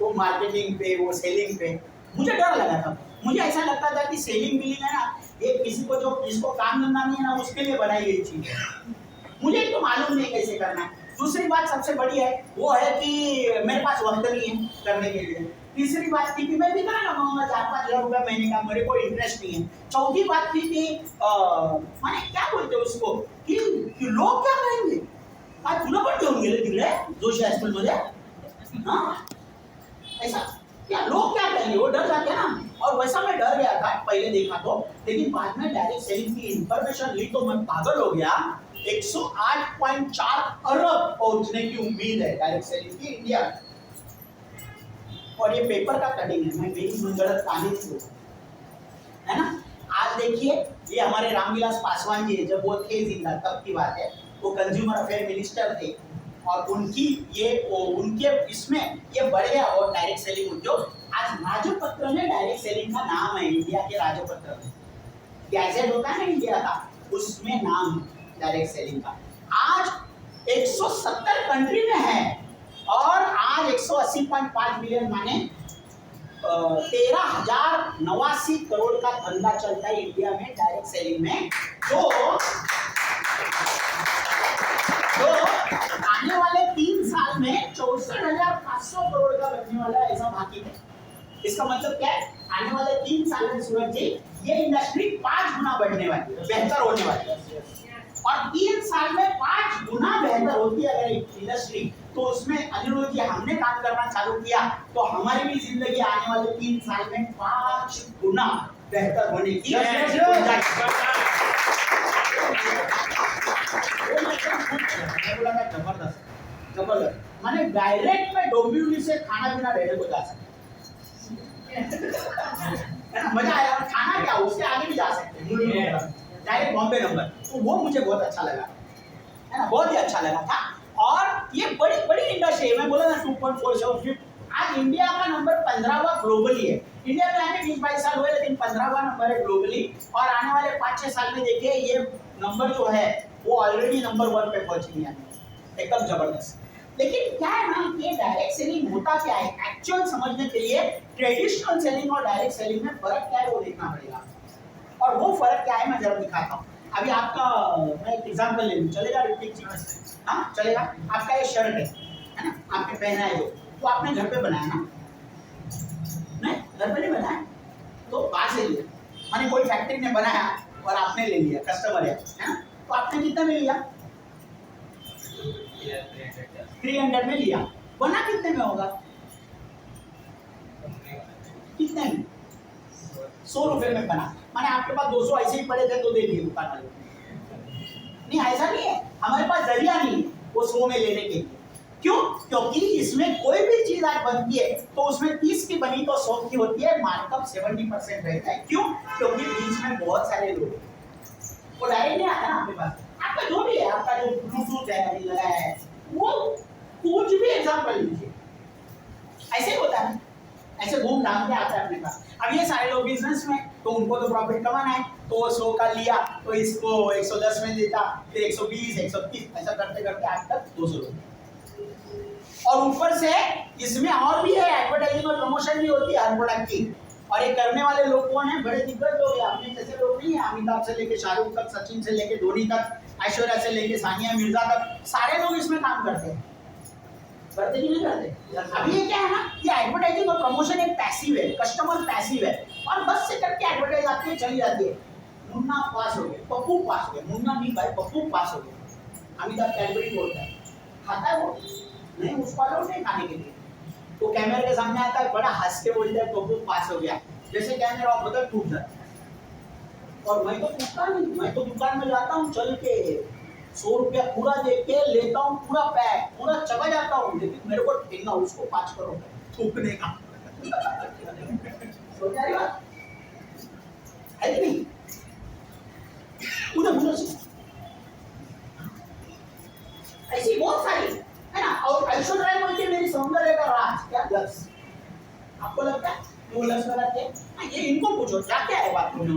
[SPEAKER 1] वो मार्केटिंग पे, वो सेलिंग पे मुझे डर लगा था। मुझे ऐसा लगता था कि सेलिंग बिलिंग है ना, ये किसी को जो जिसको काम धंधा नहीं है ना उसके लिए बनाई गई चीज है, मुझे तो मालूम नहीं कैसे करना है। दूसरी बात सबसे बड़ी है वो है कि मेरे पास वक्त नहीं है करने के लिए। तीसरी बात थी कि मैं भी करा लगाऊंगा 4-5 हज़ार रुपया महीने का, मेरे को इंटरेस्ट नहीं है। चौथी बात थी कि माने क्या बोलते हैं उसको कि लोग क्या कहेंगे, आज तुला पण घेऊन गेले तिकडे जोशी हायस्कूल मध्ये, हाँ ऐसा क्या लोग क्या कहेंगे, वो डर जाते हैं ना। और वैसा मैं डर गया था पहले देखा तो, लेकिन बाद में डायरेक्ट सेलिंग की इंफॉर्मेशन ली तो मैं पागल हो गया। 108.4 अरब पहुंचने की उम्मीद है डायरेक्ट सेलिंग की इंडिया। और ये पेपर का कटिंग है, मैं मेरी मंगलत पानी छू, है ना। आज देखिए ये हमारे रामविलास पासवान जी जब वो थे जिंदा तब की बात है, वो कंज्यूमर अफेयर मिनिस्टर थे, और उनकी उनके इसमें ये बढ़ गया और डायरेक्ट सेलिंग उद्योग। आज राजपत्र में डायरेक्ट सेलिंग का नाम है, इंडिया के राजपत्र में गैजेट होता है ना इंडिया का, उसमें नाम डायरेक्ट सेलिंग का। आज 170 कंट्री में है, और आज 180.5 मिलियन माने 13,089 करोड़ का धंधा चलता है इंडिया में डायरेक्ट सेलिंग में। तो आने वाले 3 साल में 64,500 करोड़ का बनने वाला है, ऐसा बाकी है। इसका मतलब क्या है? आने वाले 3 साल में सूरज जी ये इंडस्ट्री 5 गुना बढ़ने वाली है, बेहतर होने वाली है। और 3 साल में 5 गुना बेहतर होती है अगर इंडस्ट्री, तो उसमें अनिरुद्ध जी हमने काम करना चालू किया तो हमारी भी जिंदगी आने वाले 3 साल में 5 गुना बेहतर होने की जबरदस्त। माने डायरेक्ट में डोंबिवली से खाना पीना रेडी को जा सकते मजा आया। और खाना क्या उसके आगे भी जा सकते हैं डायरेक्ट बॉम्बे नंबर, तो वो मुझे बहुत अच्छा लगा, है ना, बहुत ही अच्छा लगा था। और ये बड़ी बड़ी इंडस्ट्री है, मैं बोला ना 2.47 आज इंडिया का नंबर 15वां ग्लोबली है। इंडिया में आने 20-22 साल हुए, लेकिन 15वां नंबर है ग्लोबली। और आने वाले 5-6 साल में देखिए ये नंबर जो है वो ऑलरेडी नंबर 1 पे पहुंच गया, एकदम जबरदस्त। लेकिन क्या है ना, ये डायरेक्ट सेलिंग होता क्या है एक्चुअल समझने के लिए ट्रेडिशनल सेलिंग और डायरेक्ट सेलिंग में फर्क क्या है वो देखना पड़ेगा। और वो फर्क क्या है मैं जरा दिखाता हूँ। अभी आपका मैं एक एग्जांपल ले लूँ, चलेगा ऋतिक जी? हाँ चलेगा। आपका ये शर्ट है ना, आपने पहना है जो, तो आपने घर पे बनाया ना? नहीं, घर पे नहीं बनाया, तो बाहर से लिया, माने कोई फैक्ट्री ने बनाया और आपने ले लिया, कस्टमर है ना, तो आपने कितना में लिया? 300 में लिया। बना कितने में होगा? कितने में? 100 रुपए में बना। माने आपके पास 200 ऐसे ही पड़े थे तो दे दिए दुकान वाले। नहीं ऐसा नहीं है, हमारे पास जरिया नहीं है वो 100 में लेने के लिए। क्यों? क्योंकि इसमें कोई भी चीज आज बनती है तो उसमें 30 की बनी तो 100 की होती है, मार्कअप 70% रहता है। क्यों? क्योंकि बीच में बहुत सारे लोग, वो डायरेक्ट नहीं आता ना आपके पास। आपका जो भी है, आपका जो ब्लूटूथ है लगा है, वो कुछ भी एग्जांपल लीजिए, ऐसे ही होता है, ऐसे घूम घाम के आता है अपने पास। अब ये सारे लोग बिजनेस में, तो उनको तो प्रॉफिट कमाना है, तो वो 100 का लिया तो इसको 110 में देता, फिर 120, 130 ऐसा करते करते आज तक 200 रुपये। और ऊपर से इसमें और भी है, एडवर्टाइजिंग और प्रमोशन भी होती है हर प्रोडक्ट की। और ये करने वाले लोग कौन है? बड़े दिग्गज लोग हैं, अपने जैसे लोग नहीं है। अमिताभ से लेके शाहरुख तक, सचिन से लेके धोनी तक, ऐश्वर्या से लेके सानिया मिर्जा तक, सारे लोग इसमें काम करते हैं। करते कि नहीं करते? अभी ये क्या है ना, ये एडवर्टाइजिंग और प्रमोशन एक पैसिव है, कस्टमर पैसिव है, और बस से करके एडवर्टाइज आपके चली जाती है। मुन्ना पास हो गया, पप्पू पास हो गया, मुन्ना नहीं भाई पप्पू पास हो गया। अमिताभ कैडबरी बोलता है, खाता है वो नहीं, उसको अलाउ नहीं खाने के लिए। तो कैमरे के सामने आता है, बड़ा हंस के बोलता है पप्पू पास हो गया। जैसे कैमरा ऑफ होता है टूट जाता है। और मैं तो टूटता नहीं, मैं तो दुकान में जाता हूँ चल के 100 रुपया पूरा दे के लेता हूँ, पूरा पैक पूरा चबा जाता हूँ, लेकिन मेरे को ठेंगा उसको 5 करोड़ थूकने का। सोचा रही बात है कि नहीं? उधर ऐसी बहुत सारी है ना। और ऐश्वर्या राय बोलती है मेरी सौंदर्य का राज क्या लक्स, आपको लगता है वो लक्स लगाते हैं? ये इनको पूछो क्या क्या है बात में। मैं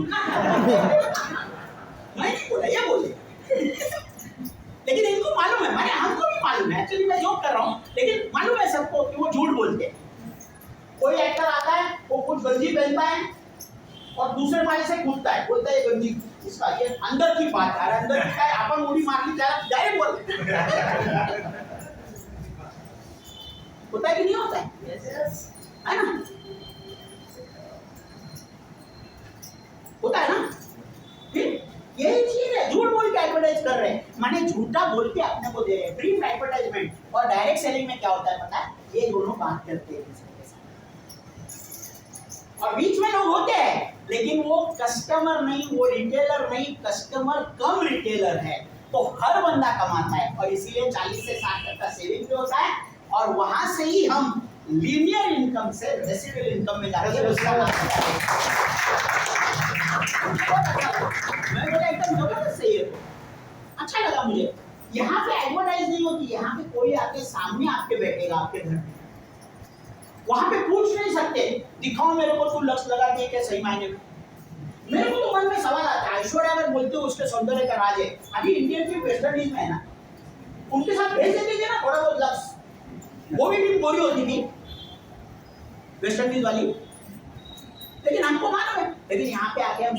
[SPEAKER 1] नहीं बोला, ये बोले। लेकिन इनको मालूम है, माने हमको भी मालूम है, एक्चुअली मैं जोक कर रहा हूँ, लेकिन मालूम है सबको कि वो झूठ बोलते हैं। कोई एक्टर आता है, वो कुछ गंजी पहनता है और दूसरे माले से कूदता है, बोलता है ये गंजी इसका, ये अंदर की बात है, अंदर की है, अपन उड़ी मार ली डायरेक्ट बोलते होता है कि नहीं होता है ना? होता है ना? फिर यही चीज है, झूठ बोल के एडवर्टाइज कर रहे हैं, माने झूठा बोल के अपने को दे रहे हैं, ब्रीफ एडवर्टाइजमेंट। और डायरेक्ट सेलिंग में क्या होता है पता है? ये दोनों बात करते हैं और बीच में लोग होते हैं, लेकिन वो कस्टमर नहीं, वो रिटेलर नहीं, कस्टमर कम रिटेलर है। तो हर बंदा कमाता है और इसीलिए 40 से 60% सेविंग भी होता है और वहां से ही हम लीनियर इनकम से रेसिडुअल इनकम में जाते हैं। उसका मैं बोला एकदम जबरदस्त सही है, अच्छा लगा मुझे। यहाँ पे एडवर्टाइज नहीं होती, यहाँ पे कोई आके सामने आपके बैठेगा आपके घर में, वहां पे पूछ नहीं सकते दिखाओ मेरे को तू लक्ष्य लगा के क्या सही मायने में। मेरे को तो मन में सवाल आता है, ऐश्वर्या अगर बोलते हो उसके सौंदर्य का राज है, अभी इंडियन टीम वेस्ट इंडीज में है ना, उनके साथ भेज देते थे ना थोड़ा बहुत लक्ष्य, वो भी टीम गोरी होती थी वेस्ट इंडीज वाली, लेकिन हमको मालूम है। लेकिन यहाँ पे आके हम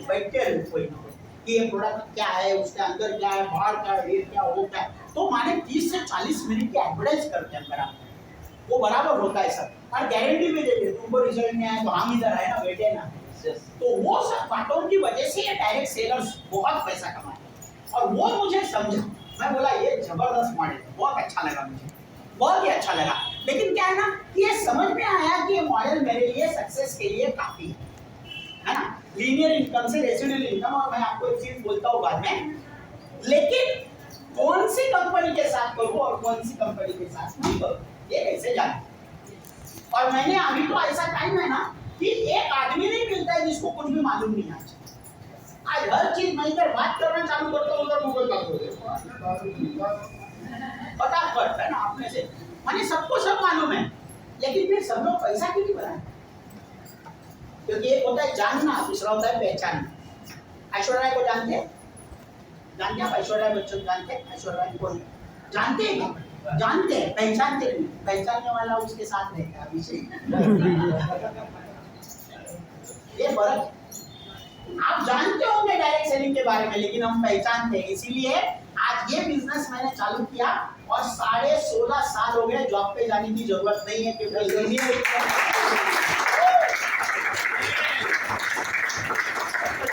[SPEAKER 1] बैठते हैं कोई ना कोई कि ये प्रोडक्ट क्या है, उसके अंदर क्या है, बाहर क्या है, ये क्या वो क्या है, तो माने 30 से 40 मिनट की एडवर्टाइज करते हैं बराबर, वो बराबर होता है सब और गारंटी भी देते हैं तुमको रिजल्ट नहीं आया तो हम इधर है ना बैठे ना। तो वो सब बातों की वजह से ये डायरेक्ट सेलर्स बहुत पैसा कमाते और वो मुझे समझा, मैं बोला ये जबरदस्त मॉडल, बहुत अच्छा लगा मुझे, बहुत ही अच्छा लगा। लेकिन क्या है ना कि ये समझ में आया कि ये मॉडल मेरे लिए सक्सेस के लिए काफी है ना, लीनियर इनकम से रेसिडुअल इनकम। और मैं आपको एक चीज बोलता हूँ बाद में, लेकिन कौन सी कंपनी के साथ करूँ और कौन सी कंपनी के साथ नहीं करूँ ये कैसे जाने। और मैंने अभी तो ऐसा टाइम है ना कि एक आदमी नहीं मिलता है जिसको कुछ भी मालूम नहीं आज हर चीज मैं इधर बात करना चालू करता हूँ उधर गूगल कर फटाफट है ना अपने से, माने सबको सब मालूम है, लेकिन फिर सब लोग पैसा क्यों नहीं बनाए? क्योंकि एक होता है जानना, दूसरा होता है पहचानना। ऐश्वर्या राय को जानते हैं? जानते हैं आप ऐश्वर्या राय बच्चन जानते हैं? ऐश्वर्या राय को जानते हैं क्या? जानते हैं, पहचानते नहीं, पहचानने वाला उसके साथ रहता है अभिषेक। ये फर्क, आप जानते होंगे डायरेक्ट सेलिंग के बारे में, लेकिन हम पहचानते हैं। इसीलिए आज ये बिजनेस मैंने चालू किया और 16.5 साल हो गए, जॉब पे जाने की जरूरत नहीं है क्योंकि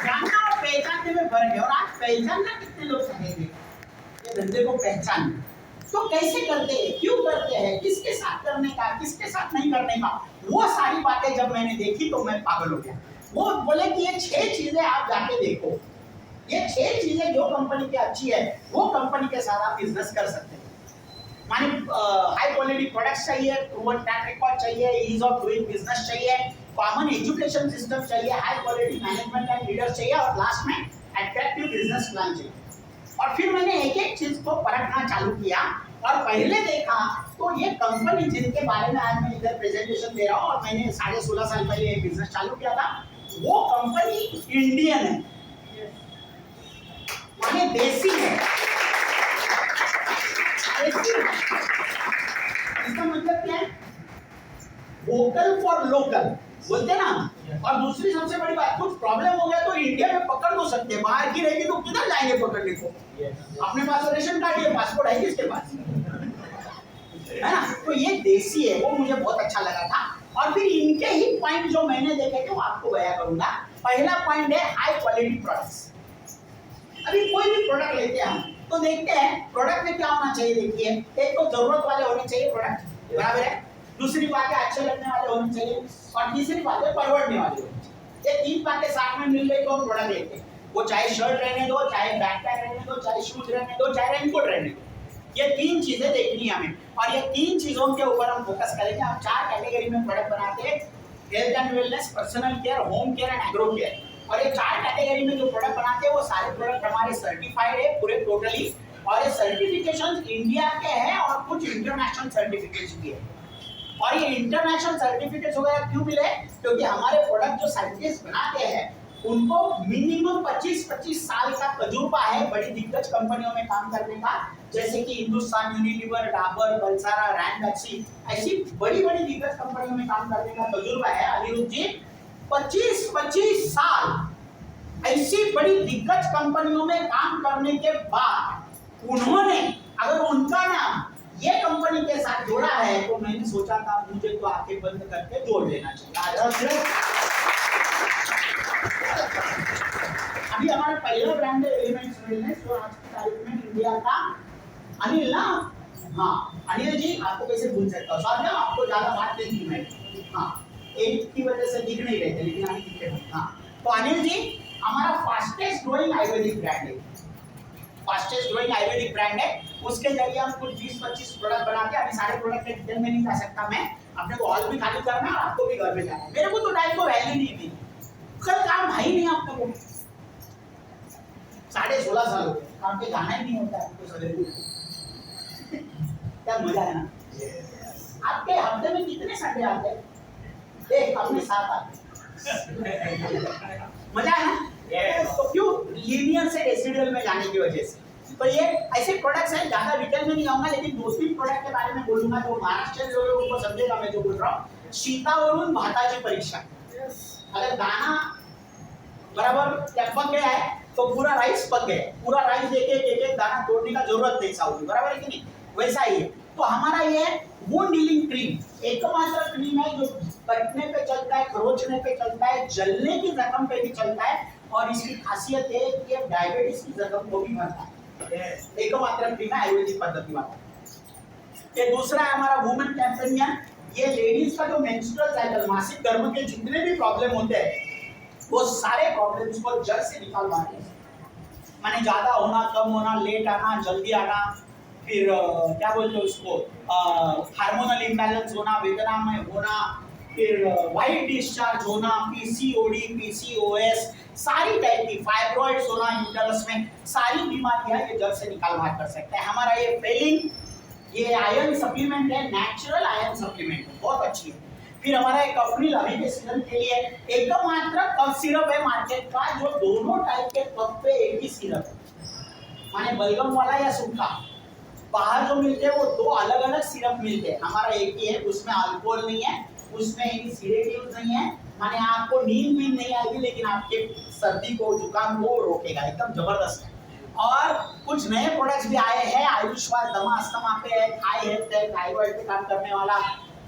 [SPEAKER 1] जानना और पहचानने में फर्क है। और आज पहचानना कितने लोग समझेंगे ये धंधे को पहचान, तो कैसे करते हैं, क्यों करते हैं, किसके साथ करने का, किसके साथ नहीं करने का, वो सारी बातें जब मैंने देखी तो मैं पागल हो गया। वो बोले कि ये 6 चीजें आप जाके देखो, ये 6 चीजें जो कंपनी की अच्छी है वो कंपनी के साथ आप बिजनेस कर सकते हैं। माने हाई क्वालिटी प्रोडक्ट्स चाहिए, प्रूवन ट्रैक रिकॉर्ड चाहिए, ईज ऑफ डूइंग बिजनेस चाहिए, कॉमन एजुकेशन सिस्टम चाहिए, high quality management and leaders चाहिए और लास्ट में अट्रैक्टिव बिजनेस प्लान चाहिए। और फिर मैंने एक एक चीज को परखना चालू किया और पहले देखा तो ये कंपनी जिनके बारे में आज मैं इधर प्रेजेंटेशन दे रहा हूँ और मैंने 16.5 साल पहले एक बिजनेस चालू किया था, वो कंपनी इंडियन है, माने देसी है। इसका मतलब क्या है? वोकल फॉर लोकल बोलते ना। और दूसरी सबसे बड़ी बात, कुछ प्रॉब्लम हो गया तो इंडिया में पकड़ तो सकते हैं, बाहर की रहेगी तो किधर जाएंगे पकड़ने को? अपने पास रेशन कार्ड है, पासपोर्ट है किसके पास, है ना? तो ये देसी है, वो मुझे बहुत अच्छा लगा था। और फिर इनके ही पॉइंट जो मैंने देखे थे वो आपको बयां करूंगा पहला पॉइंट है हाई क्वालिटी प्रोडक्ट्स। अभी कोई भी प्रोडक्ट लेते हैं हम तो देखते हैं प्रोडक्ट में क्या होना चाहिए। देखिए, एक तो जरूरत वाले होने चाहिए प्रोडक्ट, बराबर है। दूसरी बात है अच्छे लगने वाले होने चाहिए, और तीसरी बात है परवड़ने वाले होने चाहिए। ये तीन बातें साथ में मिल गई तो हम प्रोडक्ट लेते हैं। वो चाहे शर्ट रहने दो, चाहे बैकपैक रहने दो, चाहे शूज रहने दो, चाहे रेनकोट रहने दो, ये तीन चीजें देखनी है हमें, और ये तीन चीजों के ऊपर हम फोकस करेंगे। हम चार कैटेगरी में प्रोडक्ट बनाते हैं, health and wellness, personal care, home care and agro care. और ये चार कैटेगरी में जो प्रोडक्ट बनाते हैं वो सारे प्रोडक्ट हमारे सर्टिफाइड है पूरे टोटली, और ये सर्टिफिकेशन इंडिया के हैं और कुछ इंटरनेशनल सर्टिफिकेट्स भी है। और ये इंटरनेशनल सर्टिफिकेट्स वगैरह क्यों मिले? क्योंकि हमारे प्रोडक्ट जो साइंटिस्ट बनाते हैं उनको मिनिमम 25-25 साल का तजुर्बा है बड़ी दिग्गज कंपनियों में काम करने का, जैसे कि हिंदुस्तान यूनिलीवर, डाबर, बलसारा, रैंड एक्सी, ऐसी बड़ी बड़ी दिग्गज कंपनियों में काम करने का तजुर्बा है अनिरुद्ध जी। 25-25 साल ऐसी बड़ी दिग्गज कंपनियों में काम करने के बाद उन्होंने अगर उनका नाम ये कंपनी के साथ जोड़ा है तो मैंने सोचा था मुझे तो आंखें बंद करके जोड़ लेना चाहिए। अभी हमारा पहला ब्रांड है एलिमेंट्स वेलनेस, जो आज की तारीख में इंडिया का अनिल ना, हाँ अनिल जी आपको कैसे भूल सकता हूँ, सॉरी आपको ज्यादा बात नहीं की मैं, हाँ एक की वजह से दिख नहीं रहे थे लेकिन अभी दिख रहे हैं। हाँ तो अनिल जी हमारा फास्टेस्ट ग्रोइंग आयुर्वेदिक ब्रांड है, फास्टेस्ट ग्रोइंग आयुर्वेदिक ब्रांड है। उसके जरिए हम कुछ 20-25 प्रोडक्ट बनाते हैं। अभी सारे प्रोडक्ट के डिटेल में नहीं जा सकता मैं, अपने को हॉल भी खाली करना है और आपको भी घर में जाना है। मेरे को तो टाइम को वैल्यू नहीं दी, कल काम भाई नहीं आपको को 16.5 साल हो गए, काम पे जाना ही नहीं होता है आपको सवेरे। क्या मजा है ना। आपके हफ्ते में कितने संडे आते हैं? एक अपने साथ आते हैं, मजा है ना। तो क्यों लीनियर से रेसिडुअल में जाने की वजह से। तो ये ऐसे प्रोडक्ट्स हैं, ज्यादा डिटेल में नहीं आऊंगा लेकिन 2-3 प्रोडक्ट के बारे में बोलूंगा जो महाराष्ट्र लोग उनको समझेगा मैं जो बोल रहा हूँ। शीतावरून भाताची परीक्षा, अगर दाना बराबर पक गया है तो पूरा राइस पक गया, पूरा राइस एक दाना तोड़ने का जरूरत नहीं साउदी, बराबर है कि नहीं? वैसा ही है। तो हमारा ये वुंड हीलिंग क्रीम एकमात्र क्रीम है जो कटने पे चलता है, खरोचने पे चलता है, जलने की जख्म पे भी चलता है, और इसकी खासियत है कि ये डायबिटीज की जख्म को भी भरता है। एकमात्र क्रीम है आयुर्वेदिक पद्धति वाला। ये दूसरा है हमारा वुमेन कैंपेनियन, ये लेडीज का जो मेंस्ट्रुअल साइकिल मासिक धर्म के जितने भी प्रॉब्लम होते हैं वो सारे प्रॉब्लम्स को जड़ से निकालवाते हैं। माने ज्यादा होना, कम होना, लेट आना, जल्दी आना, फिर क्या बोलते हैं उसको हार्मोनल इम्बैलेंस होना, वेदना में होना, फिर वाइट डिस्चार्ज होना, पीसीओडी, पीसीओएस, सारी टाइप की फाइब्रॉइड्स होना यूटरस में, सारी बीमारियां ये जड़ से निकाल बाहर कर सकते हैं। हमारा ये फेलिंग, ये आयरन सप्लीमेंट है, नेचुरल आयरन सप्लीमेंट है, बहुत अच्छी है। फिर हमारा एक कफनील अभी के सीजन के लिए एकमात्र कफ सिरप है मार्केट का जो दोनों टाइप के कफ पे एक ही सिरप है, माने बलगम वाला या सूखा। बाहर जो मिलते हैं वो 2 अलग अलग सिरप मिलते हैं, हमारा एक ही है, उसमें अल्कोहल नहीं है, उसमें एनी सीडेटिव्स नहीं है, माने आपको नींद भी नहीं आएगी लेकिन आपके सर्दी को जुकाम को रोकेगा, एकदम जबरदस्त है। और कुछ नए प्रोडक्ट्स भी आए हैं, आयुष्वाद दमा अस्थमा पे है, थाई हेल्थ है, थायराइड पे काम करने वाला,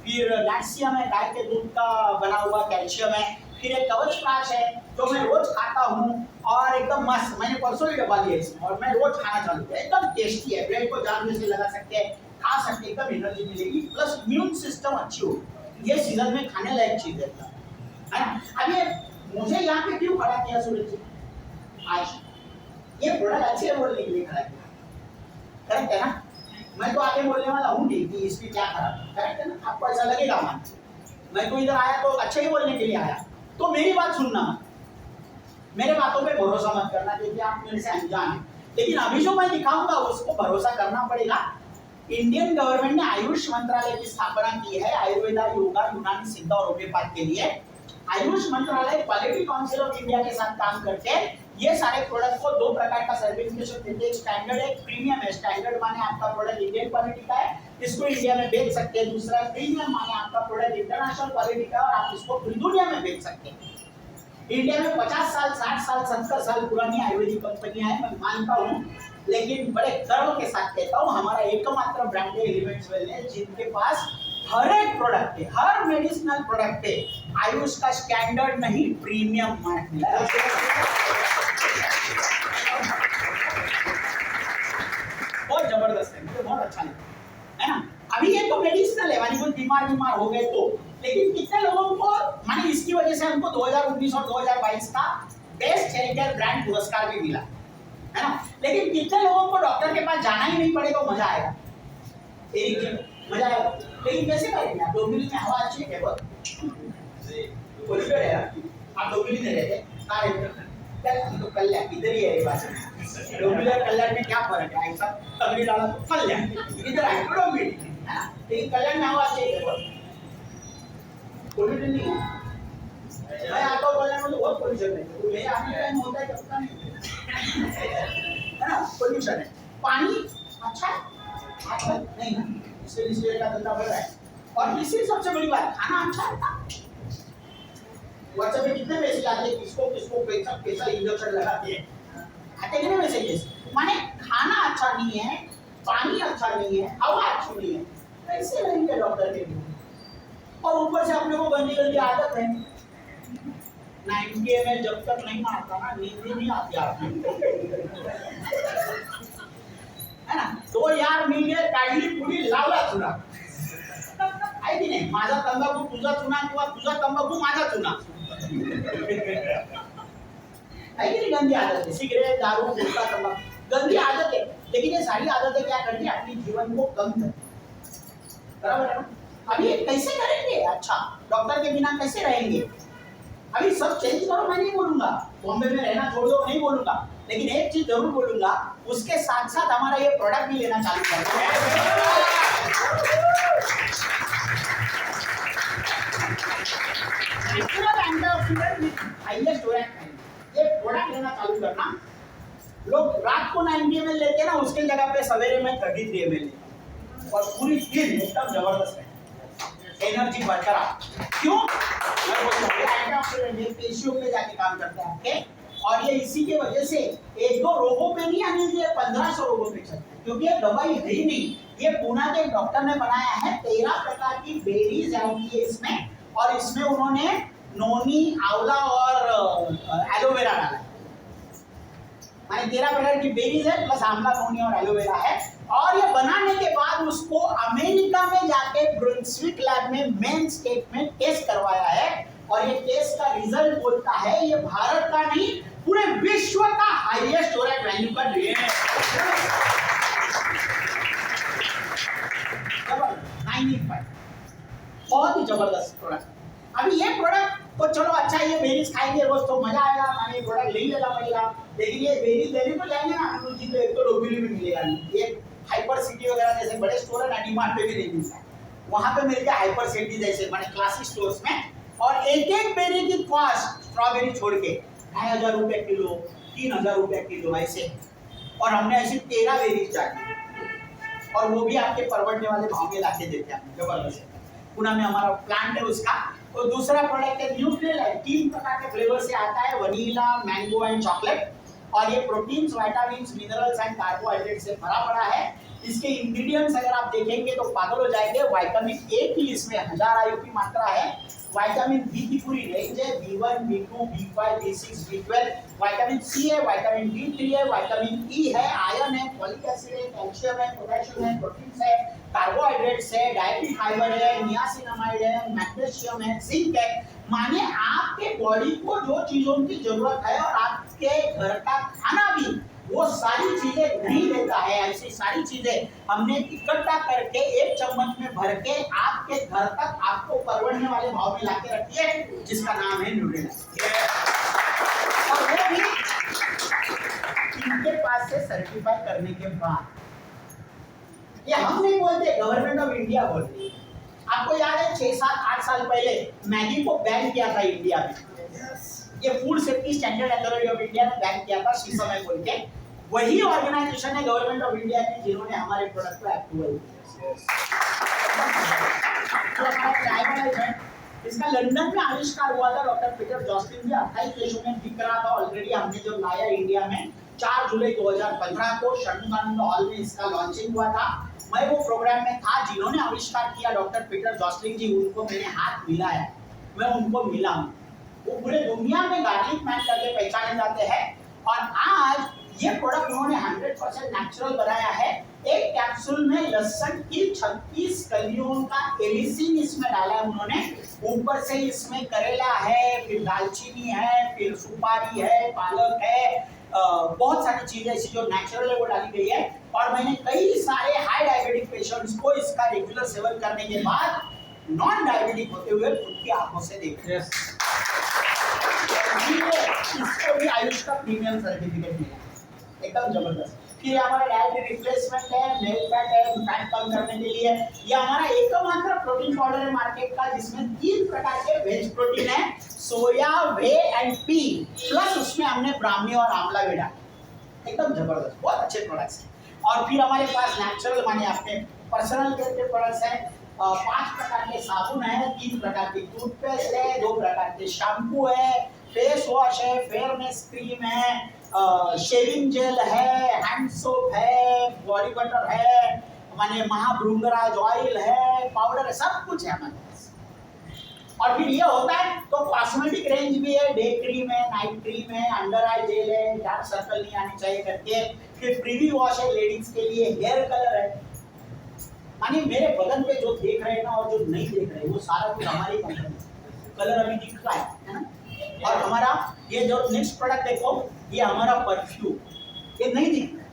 [SPEAKER 1] फिर लैक्सियम है, गाय के दूध का बना हुआ कैल्शियम है, फिर एक कवच प्राश है जो मैं रोज खाता हूँ और एकदम मस्त, मैंने परसों ही डब्बा लिया इसमें और मैं रोज खाना चालू किया, एकदम टेस्टी है, ब्रेड को जान से लगा सकते हैं, खा सकते, एकदम एनर्जी मिलेगी, प्लस इम्यून सिस्टम अच्छी होगी। ये सीजन में खाने लायक चीज है ना। अब ये मुझे यहाँ पे क्यों खड़ा किया सूरज जी? आज ये प्रोडक्ट अच्छे है बोलने के लिए खड़ा किया, करेक्ट है ना? मैं तो आगे बोलने वाला हूँ नहीं कि इसमें क्या खराब है, करेक्ट है ना? आपको ऐसा लगेगा मान, मैं तो इधर आया तो अच्छे ही बोलने के लिए आया, तो मेरी बात सुनना मत, मेरे बातों पे भरोसा मत करना क्योंकि आप मेरे से अनजान हैं, लेकिन अभी जो मैं दिखाऊंगा उसको भरोसा करना पड़ेगा। इंडियन गवर्नमेंट ने आयुष मंत्रालय की स्थापना की है आयुर्वेदा, योगा, यूनानी, सिद्ध और होम्योपैथ के लिए। आयुष मंत्रालय क्वालिटी काउंसिल ऑफ इंडिया के साथ काम करके ये सारे प्रोडक्ट को 2 प्रकार का सर्टिफिकेशन देते हैं, स्टैंडर्ड है, प्रीमियम है। स्टैंडर्ड माने आपका प्रोडक्ट इंडियन क्वालिटी का है, इसको इंडिया में बेच सकते हैं। दूसरा प्रीमियम माने आपका प्रोडक्ट इंटरनेशनल क्वालिटी का है और आप इसको पूरी दुनिया में बेच सकते हैं। इंडिया में 50 साल, 60 साल, 70 साल पुरानी आयुर्वेदिक कंपनियां हैं, मैं मानता हूँ, लेकिन बड़े गर्व के साथ कहता हूँ हमारा एकमात्र ब्रांड है एलिमेंट्स वेलनेस, जिनके पास हर एक प्रोडक्ट पे, हर मेडिसिनल प्रोडक्ट पे आयुष का स्टैंडर्ड नहीं प्रीमियम मार्क मिला है। बहुत जबरदस्त है, मुझे बहुत अच्छा लगा, है ना। अभी ये तो मेडिसिनल है, मानी कोई बीमार हो गए तो, लेकिन कितने लोगों को मानी इसकी वजह से हमको 2019 और 2022 का बेस्ट हेल्थ केयर ब्रांड पुरस्कार भी मिला, है ना। लेकिन कितने लोगों को डॉक्टर के पास जाना ही नहीं पड़ेगा, मजा आएगा, मजा आएगा। लेकिन कैसे करेंगे आप? डोमिनिक में हवा अच्छी है, बहुत पोल्यूटेड है, आप डोमिनिक में रहते हैं, तो कल्याण इधर ही है ये बात। डोमिनिक कल्याण में क्या फर्क है? ऐसा तगड़ी डाला तो कल्याण, इधर आए तो डोमिनिक, है ना। लेकिन कल्याण में हवा अच्छी है, बहुत पोल्यूटेड नहीं है। मैं आता हूँ कल्याण में तो बहुत पोल्यूशन है, तो मेरे आने टाइम होता है कब का नहीं, है ना। पोल्यूशन है, पानी अच्छा है नहीं ना, इसलिए का धंधा बढ़ रहा है। और तीसरी सबसे बड़ी बात, खाना अच्छा है ना। व्हाट्सएप पे कितने मैसेज आते हैं, किसको किसको कैसा इंजेक्शन लगाते हैं, आते हैं ना मैसेजेस। माने खाना अच्छा नहीं है, पानी अच्छा नहीं है, हवा अच्छी नहीं है, कैसे रहेंगे डॉक्टर के लिए? और ऊपर से अपने को गंदी गंदी आदत है, 90 ml जब तक नहीं आता ना, नींद ही नहीं आती आपको, है ना। तो यार मिल गए काढली पुडी लावला चुना, आहे की नाही? माझा तंबाखू तुझा चुना किंवा तुझा तंबाखू माझा चुना, है की नहीं? गंदी आदत है, सिगरेट, दारू, गुटखा, तंबाकू गंदी आदत है। लेकिन ये सारी आदतें क्या करती है? अपने जीवन को कम करती, बराबर है ना। अभी ये कैसे करेंगे? अच्छा, डॉक्टर के बिना कैसे रहेंगे? अभी सब चेंज करो मैं नहीं बोलूंगा, बॉम्बे में रहना छोड़ दो नहीं बोलूंगा, लेकिन एक चीज जरूर बोलूंगा, उसके साथ साथ हमारा ये प्रोडक्ट भी लेना चालू कर दो। ये प्रोडक्ट लेना चालू करना। लोग रात को 90 ml लेते हैं ना, उसके जगह पे सवेरे में 33 ml लेते, और पूरी दिन एकदम जबरदस्त है, एनर्जी बरकरार। क्यों? पेशियों पे जाके काम करता है आपके, और ये इसी के वजह से एक दो रोगों पे नहीं आने दिए, 1500 रोगों पे चलता है, क्योंकि ये दवाई है ही नहीं। ये पुणे के डॉक्टर ने बनाया है, 13 प्रकार की बेरीज आती है इसमें, और इसमें उन्होंने नोनी, आंवला और एलोवेरा डाला है। माने 13 प्रकार की बेरीज है, प्लस आंवला, नोनी और एलोवेरा है। और ये बनाने के बाद उसको अमेरिका में जाके ब्रुंसविक लैब में मेन स्टेट में टेस्ट करवाया है, और ये टेस्ट का रिजल्ट बोलता है ये भारत का नहीं, पूरे विश्व का हाईएस्ट स्टोरेज वैल्यू का ड्रेन है। 95 बहुत ही जबरदस्त प्रोडक्ट। अभी ये प्रोडक्ट तो चलो अच्छा, ये बेरीज खाएंगे रोज तो मजा आएगा, माने प्रोडक्ट नहीं लेना पड़ेगा। लेकिन ये बेरीज लेने तो जाएंगे ना, अनुजी तो एक तो डोबिली में मिलेगा नहीं, ये हाइपर सिटी वगैरह जैसे बड़े स्टोर है ना, डीमार्ट पे भी नहीं मिलता, वहां पे मिलता है हाइपर सिटी जैसे माने क्लासिक स्टोर्स में। और एक एक बेरी की कॉस्ट स्ट्रॉबेरी छोड़ के 2500 रुपए किलो, 3000 रुपए किलो ऐसे, और हमने ऐसी 13 बेरीज डाली, और वो भी आपके परवड़ने वाले भाव में लाके देते हैं, जबरदस्त। पुणे में हमारा प्लांट है उसका। और दूसरा प्रोडक्ट है न्यूट्रिलाइट, 3 प्रकार के फ्लेवर से आता है, वनीला, मैंगो एंड चॉकलेट, और ये proteins, vitamins, minerals and carbohydrate से भरा पड़ा है। इसके इंग्रेडिएंट्स अगर आप देखेंगे तो पागल हो जाएंगे। विटामिन ए की इसमें 1000 आयु की मात्रा है, विटामिन बी की पूरी रेंज है, B1, B2, B5, B6, B12, vitamin C है, विटामिन D3 है, विटामिन ई है, आयरन है, फॉलिक एसिड है, कैल्शियम है, पोटेशियम है, प्रोटीन्स है, कार्बोहाइड्रेट्स है, डायट्री फाइबर है, नियासिनामाइड है, मैग्नीशियम है, जिंक है। माने आपके बॉडी को जो चीजों की जरूरत है, और आपके घर का खाना भी वो सारी चीजें नहीं देता है, ऐसी सारी चीजें हमने इकट्ठा करके एक चम्मच में भर के आपके घर तक आपको परवड़ने वाले भाव में लाके रखी है, जिसका नाम है न्यूट्रिलाइट। और वो भी इनके पास से सर्टिफाई करने के बाद, ये हम नहीं बोलते, गवर्नमेंट ऑफ इंडिया बोलती है। आपको याद है 6, 7, 8 साल पहले मैगी को बैन किया था इंडिया में, ये food safety standard authority of India ने बैन किया था शीशम में बोल के। वही ऑर्गेनाइजेशन है गवर्नमेंट ऑफ इंडिया की जिन्होंने हमारे प्रोडक्ट को अप्रूवल दिया। इसका लंदन में आविष्कार हुआ था, डॉक्टर पीटर जॉस्टिन भी 28 देशों में बिक रहा था ऑलरेडी। हमने जो लाया इंडिया में 4 जुलाई 2015 को षण्मुगानंद हॉल में इसका लॉन्चिंग हुआ था। मैं वो प्रोग्राम में था, जिन्होंने आविष्कार किया डॉक्टर पीटर जॉसलिन जी, उनको मैंने हाथ मिलाया, मैं उनको मिला हूँ। वो पूरे दुनिया में गार्लिक मैन करके पहचाने जाते हैं और आज ये प्रोडक्ट उन्होंने 100% नेचुरल बनाया है। एक कैप्सूल में लहसुन की 36 कलियों का एलिसिन इसमें डाला है उन्होंने, ऊपर से इसमें करेला है, फिर दालचीनी है, फिर सुपारी है, पालक है, बहुत सारी चीजें ऐसी जो नेचुरल है वो डाली गई है। और मैंने कई सारे हाई डायबिटिक पेशेंट्स को इसका रेगुलर सेवन करने के बाद नॉन डायबिटिक होते हुए खुद की आंखों से देखा। इसको भी आयुष का प्रीमियम सर्टिफिकेट मिला, एकदम जबरदस्त। फिर हमारा डाइट रिप्लेसमेंट है, मिल्क फैट है, फैट कम करने के लिए। ये हमारा एकमात्र प्रोटीन पाउडर है मार्केट का जिसमें 3 प्रकार के वेज प्रोटीन है, सोया, वे एंड पी, प्लस उसमें हमने ब्राह्मी और आंवला भी डाला, एकदम जबरदस्त, बहुत अच्छे प्रोडक्ट्स हैं। और फिर हमारे पास नेचुरल माने अपने पर्सनल केयर के प्रोडक्ट्स हैं, 5 प्रकार के साबुन है, 3 प्रकार की टूथपेस्ट है, 2 प्रकार के शैम्पू है, फेस वॉश है, फेयरनेस क्रीम है, शेविंग जेल है, हैंड सोप है, बॉडी बटर है, माने महाभृंगराज ऑयल है, पाउडर है, सब कुछ है हमारे पास। और फिर ये होता है तो कॉस्मेटिक रेंज भी है, डे क्रीम है, नाइट क्रीम है, अंडर आई जेल है, डार्क सर्कल नहीं आने चाहिए करके, फिर प्रीवी वॉश है लेडीज के लिए, हेयर कलर है। माने मेरे बदन पे जो देख रहे हैं ना और जो नहीं देख रहे वो सारा कुछ हमारी कंपनी, कलर अभी दिख रहा है ना। और हमारा ये जो नेक्स्ट प्रोडक्ट देखो, ये हमारा परफ्यूम, ये नहीं दिख रहा है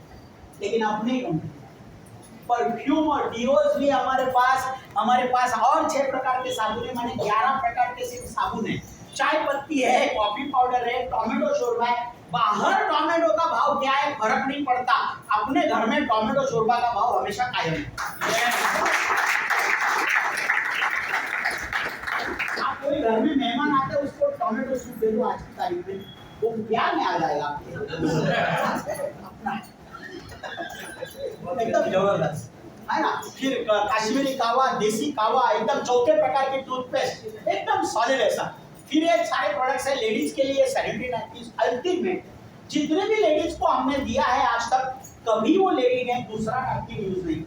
[SPEAKER 1] लेकिन अपने कंपनी परफ्यूम और डिओज भी हमारे पास और 6 प्रकार के साबुन है, माने 11 प्रकार के सिर्फ साबुन है, चाय पत्ती है, कॉफी पाउडर है, टोमेटो शोरबा है। बाहर टोमेटो का भाव क्या है फर्क नहीं पड़ता, अपने घर में टोमेटो शोरबा का भाव हमेशा कायम है। आप कोई घर में मेहमान आते हैं उसको टोमेटो सूप दे दो आज की तारीख में, वो प्यार में आ जाएगा अपना, एकदम जबरदस्त है ना। फिर कश्मीरी कावा, देसी कावा, एकदम 4 प्रकार के टूथपेस्ट, एकदम सॉलिड ऐसा। फिर ये सारे प्रोडक्ट्स है लेडीज के लिए, सैनिटरी नैपकिन अल्टीमेट, जितने भी लेडीज को हमने दिया है आज तक, कभी वो लेडी ने दूसरा नैपकिन यूज नहीं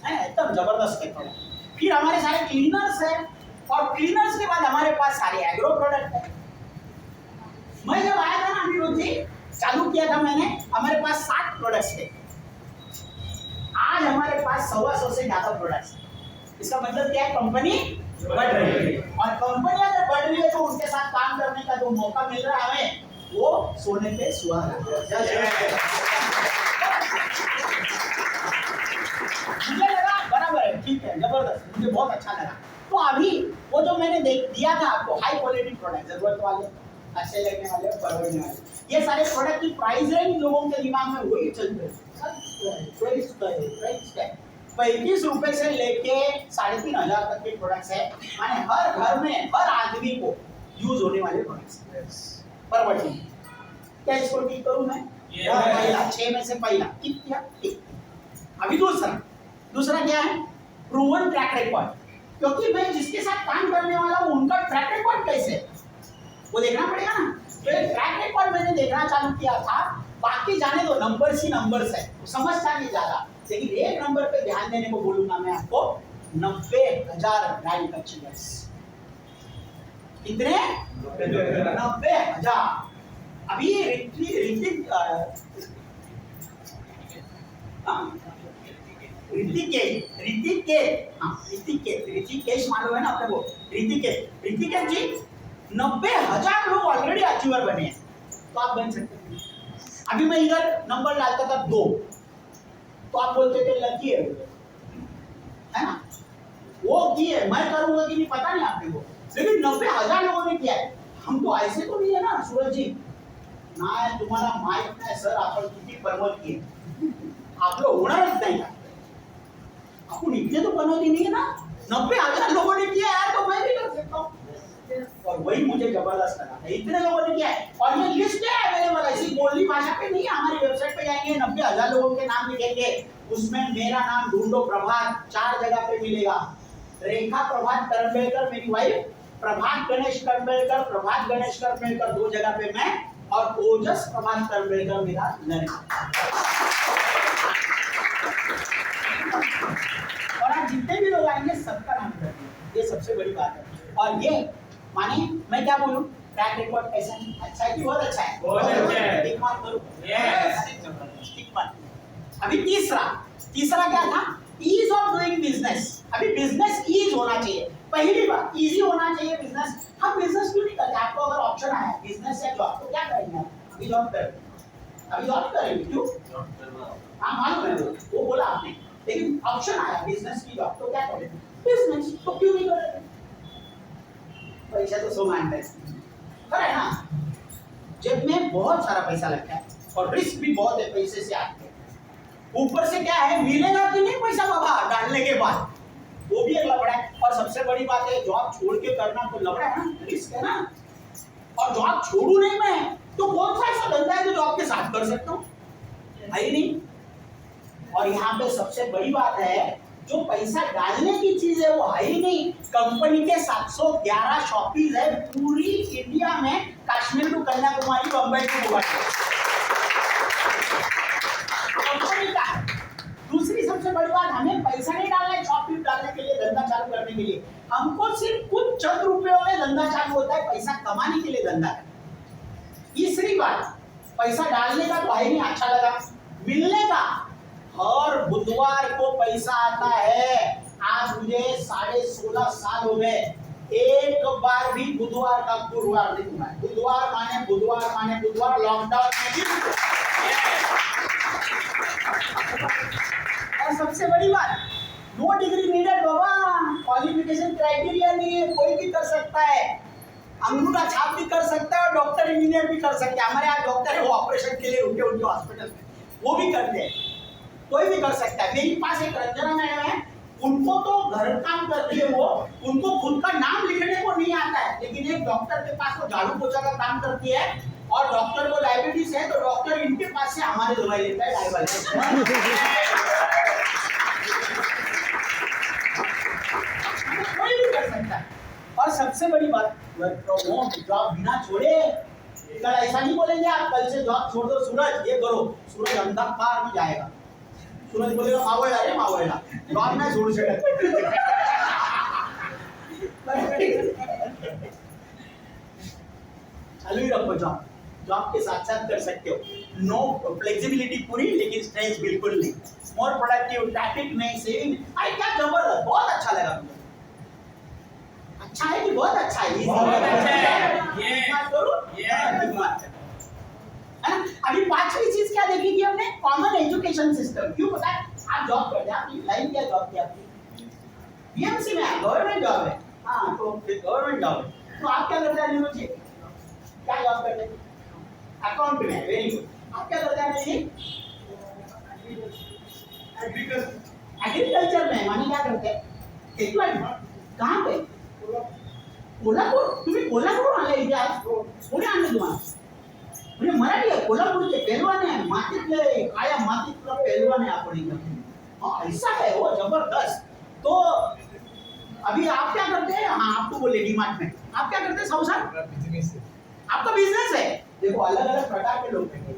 [SPEAKER 1] है, एकदम जबरदस्त है प्रोडक्ट। फिर हमारे सारे क्लीनर्स है, और क्लीनर्स के बाद हमारे पास सारे एग्रो प्रोडक्ट है। मैं जब आया था ना अनिरुद्ध जी, चालू किया था मैंने, हमारे पास 60 प्रोडक्ट्स थे, आज हमारे पास 125 से ज्यादा प्रोडक्ट्स हैं। इसका मतलब क्या है, कंपनी बढ़ रही है, और कंपनी अगर बढ़ रही है तो उनके साथ काम करने का जो मौका मिल रहा है हमें, वो सोने पे सुहागा। मुझे लगा बराबर है, ठीक है, जबरदस्त, मुझे बहुत अच्छा लगा। तो अभी वो जो मैंने दिया था आपको, हाई क्वालिटी प्रोडक्ट, जरूरत वाले, अच्छे लगने वाले, परवड़ने वाले, ये सारे प्रोडक्ट की प्राइस रेंज लोगों के दिमाग में वही चल रही है, 35 रुपए से लेके 3,500 तक के प्रोडक्ट्स है, माने हर घर में हर आदमी को यूज होने वाले प्रोडक्ट्स परवड़ती है। क्या इसको ठीक करूं मैं? पहला 6 में से पहला ठीक किया, ठीक। अभी दूसरा क्या है, प्रूवन ट्रैक रिकॉर्ड, क्योंकि मैं जिसके साथ काम करने वाला हूं उनका ट्रैक रिकॉर्ड कैसे वो देखना पड़ेगा ना। तो एक ट्रैक रिकॉर्ड मैंने देखना चालू किया था, बाकी जाने दो, नंबर्स ही नंबर्स है, समझता नहीं ज्यादा, लेकिन एक नंबर पे ध्यान देने को बोलूंगा मैं आपको, 90,000 ब्रांड कस्टमर्स। कितने? 90,000। अभी ऋतिकेश मालूम है ना अपने को, ऋतिकेश जी 90,000 लोग ऑलरेडी अचीवर बने हैं, तो आप बन सकते हैं। अभी मैं इधर नंबर डालता था 2, तो आप बोलते थे लकी है ना, वो की है, मैं करूंगा कि नहीं पता नहीं आपने को, लेकिन 90,000 लोगों ने किया है। हम तो ऐसे तो नहीं है ना सूरज जी, ना तुम्हारा माइक नाही सर, आपण किती पर्वत की आपलं होणारच नाही, आपण इतने तो बनवती नहीं है ना, 90,000 लोगों ने किया यार, तो मैं भी कर सकता हूँ। और वही मुझे जबरदस्त लगा, इतने लोगों ने किया है, और ये लिस्ट है अवेलेबल, ऐसी बोली भाषा पे नहीं है, हमारी वेबसाइट पे जाएंगे 90,000 लोगों के नाम लिखेंगे, उसमें मेरा नाम ढूंढो प्रभात 4 जगह पे मिलेगा, रेखा प्रभात करंबेलकर मेरी वाइफ, प्रभात गणेश करंबेलकर 2 जगह पे मैं, और ओजस प्रभात करंबेलकर मेरा लड़का। जितने भी लोग आएंगे सबका नाम कर दिया, ये सबसे बड़ी बात है। और ये माने मैं क्या बोलूं, ट्रैक रिकॉर्ड कैसा है, अच्छा है कि बहुत अच्छा है?
[SPEAKER 2] बहुत अच्छा है।
[SPEAKER 1] टिक मार्क करो। Yes, tick mark. अभी तीसरा क्या था, ईज ऑफ डूइंग बिजनेस। अभी बिजनेस ईज होना चाहिए, पहली बात इजी होना चाहिए बिजनेस। हम बिजनेस क्यों नहीं करते? आपको अगर ऑप्शन आया बिजनेस या जॉब, तो क्या करेंगे आप? अभी जॉब करेंगे, अभी जॉब करेंगे क्यों? हाँ मालूम है, वो बोला आपने, लेकिन ऑप्शन आया बिजनेस की जॉब, तो क्या करेंगे? बिजनेस। तो क्यों नहीं करेंगे? पैसा तो सो मांगता है ना, जेब में बहुत सारा पैसा लगता है और रिस्क भी बहुत है पैसे से आते हैं। ऊपर से क्या है, मिलेगा कि नहीं पैसा बाबा डालने के बाद, वो भी एक लफड़ा है। और सबसे बड़ी बात है, जॉब छोड़ के करना तो लफड़ा है ना, रिस्क है ना। और जॉब छोड़ू नहीं मैं, तो कौन सा ऐसा धंधा है जो जॉब के साथ कर सकता हूँ? है ही नहीं। और यहाँ पे सबसे बड़ी बात है, जो पैसा डालने की चीज है वो है ही नहीं। कंपनी के 711 शॉपीज है पूरी इंडिया में, Kashmir to Kanyakumari, Bombay to Guwahati. Company का दूसरी सबसे बड़ी बात, हमें पैसा नहीं डालना है शॉपीज डालने के लिए, धंधा चालू करने के लिए। हमको सिर्फ कुछ चंद रुपयों में धंधा चालू होता है, पैसा कमाने के लिए धंधा है। तीसरी बात, पैसा डालने का तो है नहीं, अच्छा लगा मिलने का। हर बुधवार को पैसा आता है। आज मुझे 16.5 साल हो गए, एक बार भी बुधवार का गुरुवार नहीं हुआ है। बुधवार माने बुधवार, लॉकडाउन में भी। और सबसे बड़ी बात, नो डिग्री नीडेड बाबा, क्वालिफिकेशन क्राइटेरिया नहीं है, कोई भी कर सकता है। अंगूठा छाप भी कर सकता है और डॉक्टर इंजीनियर भी कर सकते हैं। हमारे यहाँ डॉक्टर है, वो ऑपरेशन के लिए रुके उनके हॉस्पिटल में, वो भी करते हैं, कोई भी कर सकता है। मेरे पास एक रंजना मैडम है, उनको तो घर काम करती है वो, उनको खुद का नाम लिखने को नहीं आता है, लेकिन एक डॉक्टर के पास वो झाड़ू पोछा का काम करती है। और डॉक्टर को डायबिटीज है, तो डॉक्टर इनके पास से हमारे दवाई लेता है डायबिटीज। कोई भी कर सकता है। और सबसे बड़ी बात, वर्क फ्रॉम होम, जॉब बिना छोड़े। कल ऐसा नहीं बोलेंगे आप, कल से जॉब छोड़ दो सूरज, ये करो, सूरज अंधकार में जाएगा। सूरज बोलेगा मावळला रे मावळला, जॉब नाही सोडू शकत। चालू ही रखो जॉब, जॉब के साथ साथ कर सकते हो। नो फ्लेक्सिबिलिटी पूरी, लेकिन स्ट्रेस बिल्कुल नहीं। मोर प्रोडक्टिव, ट्रैफिक नहीं, सेविंग। अरे क्या जबरदस्त, बहुत अच्छा लगा मुझे। अच्छा है कि बहुत अच्छा है?
[SPEAKER 2] बहुत अच्छा है।
[SPEAKER 1] अभी पांचवी चीज क्या देखी थी हमने, कॉमन एजुकेशन सिस्टम। क्यों पता है? आप जॉब करते हैं, आपकी लाइन क्या जॉब की आपकी? बीएमसी में है, गवर्नमेंट जॉब है। हाँ, तो गवर्नमेंट जॉब है, तो आप क्या करते हैं नीरज जी? क्या जॉब करते हैं? अकाउंट में, वेरी गुड। आप क्या करते हैं जी? एग्रीकल्चर में, मानी क्या करते हैं? कहाँ पे? कोल्हापूर? तुम्ही कोल्हापूर आले इथे आज? कोणी आणलं तुम्हाला? म्हणजे मराठी आहे, कोल्हापूरचे पहलवान आहे, मातीतले काळ्या मातीतला पहलवान आहे आपण इधर। हाँ ऐसा है वो, जबरदस्त। तो अभी आप क्या करते हैं? हाँ आपको बोले डीमार्ट में, आप क्या करते हैं साहू साहब? आपका बिजनेस है। देखो अलग अलग प्रकार के लोग हैं।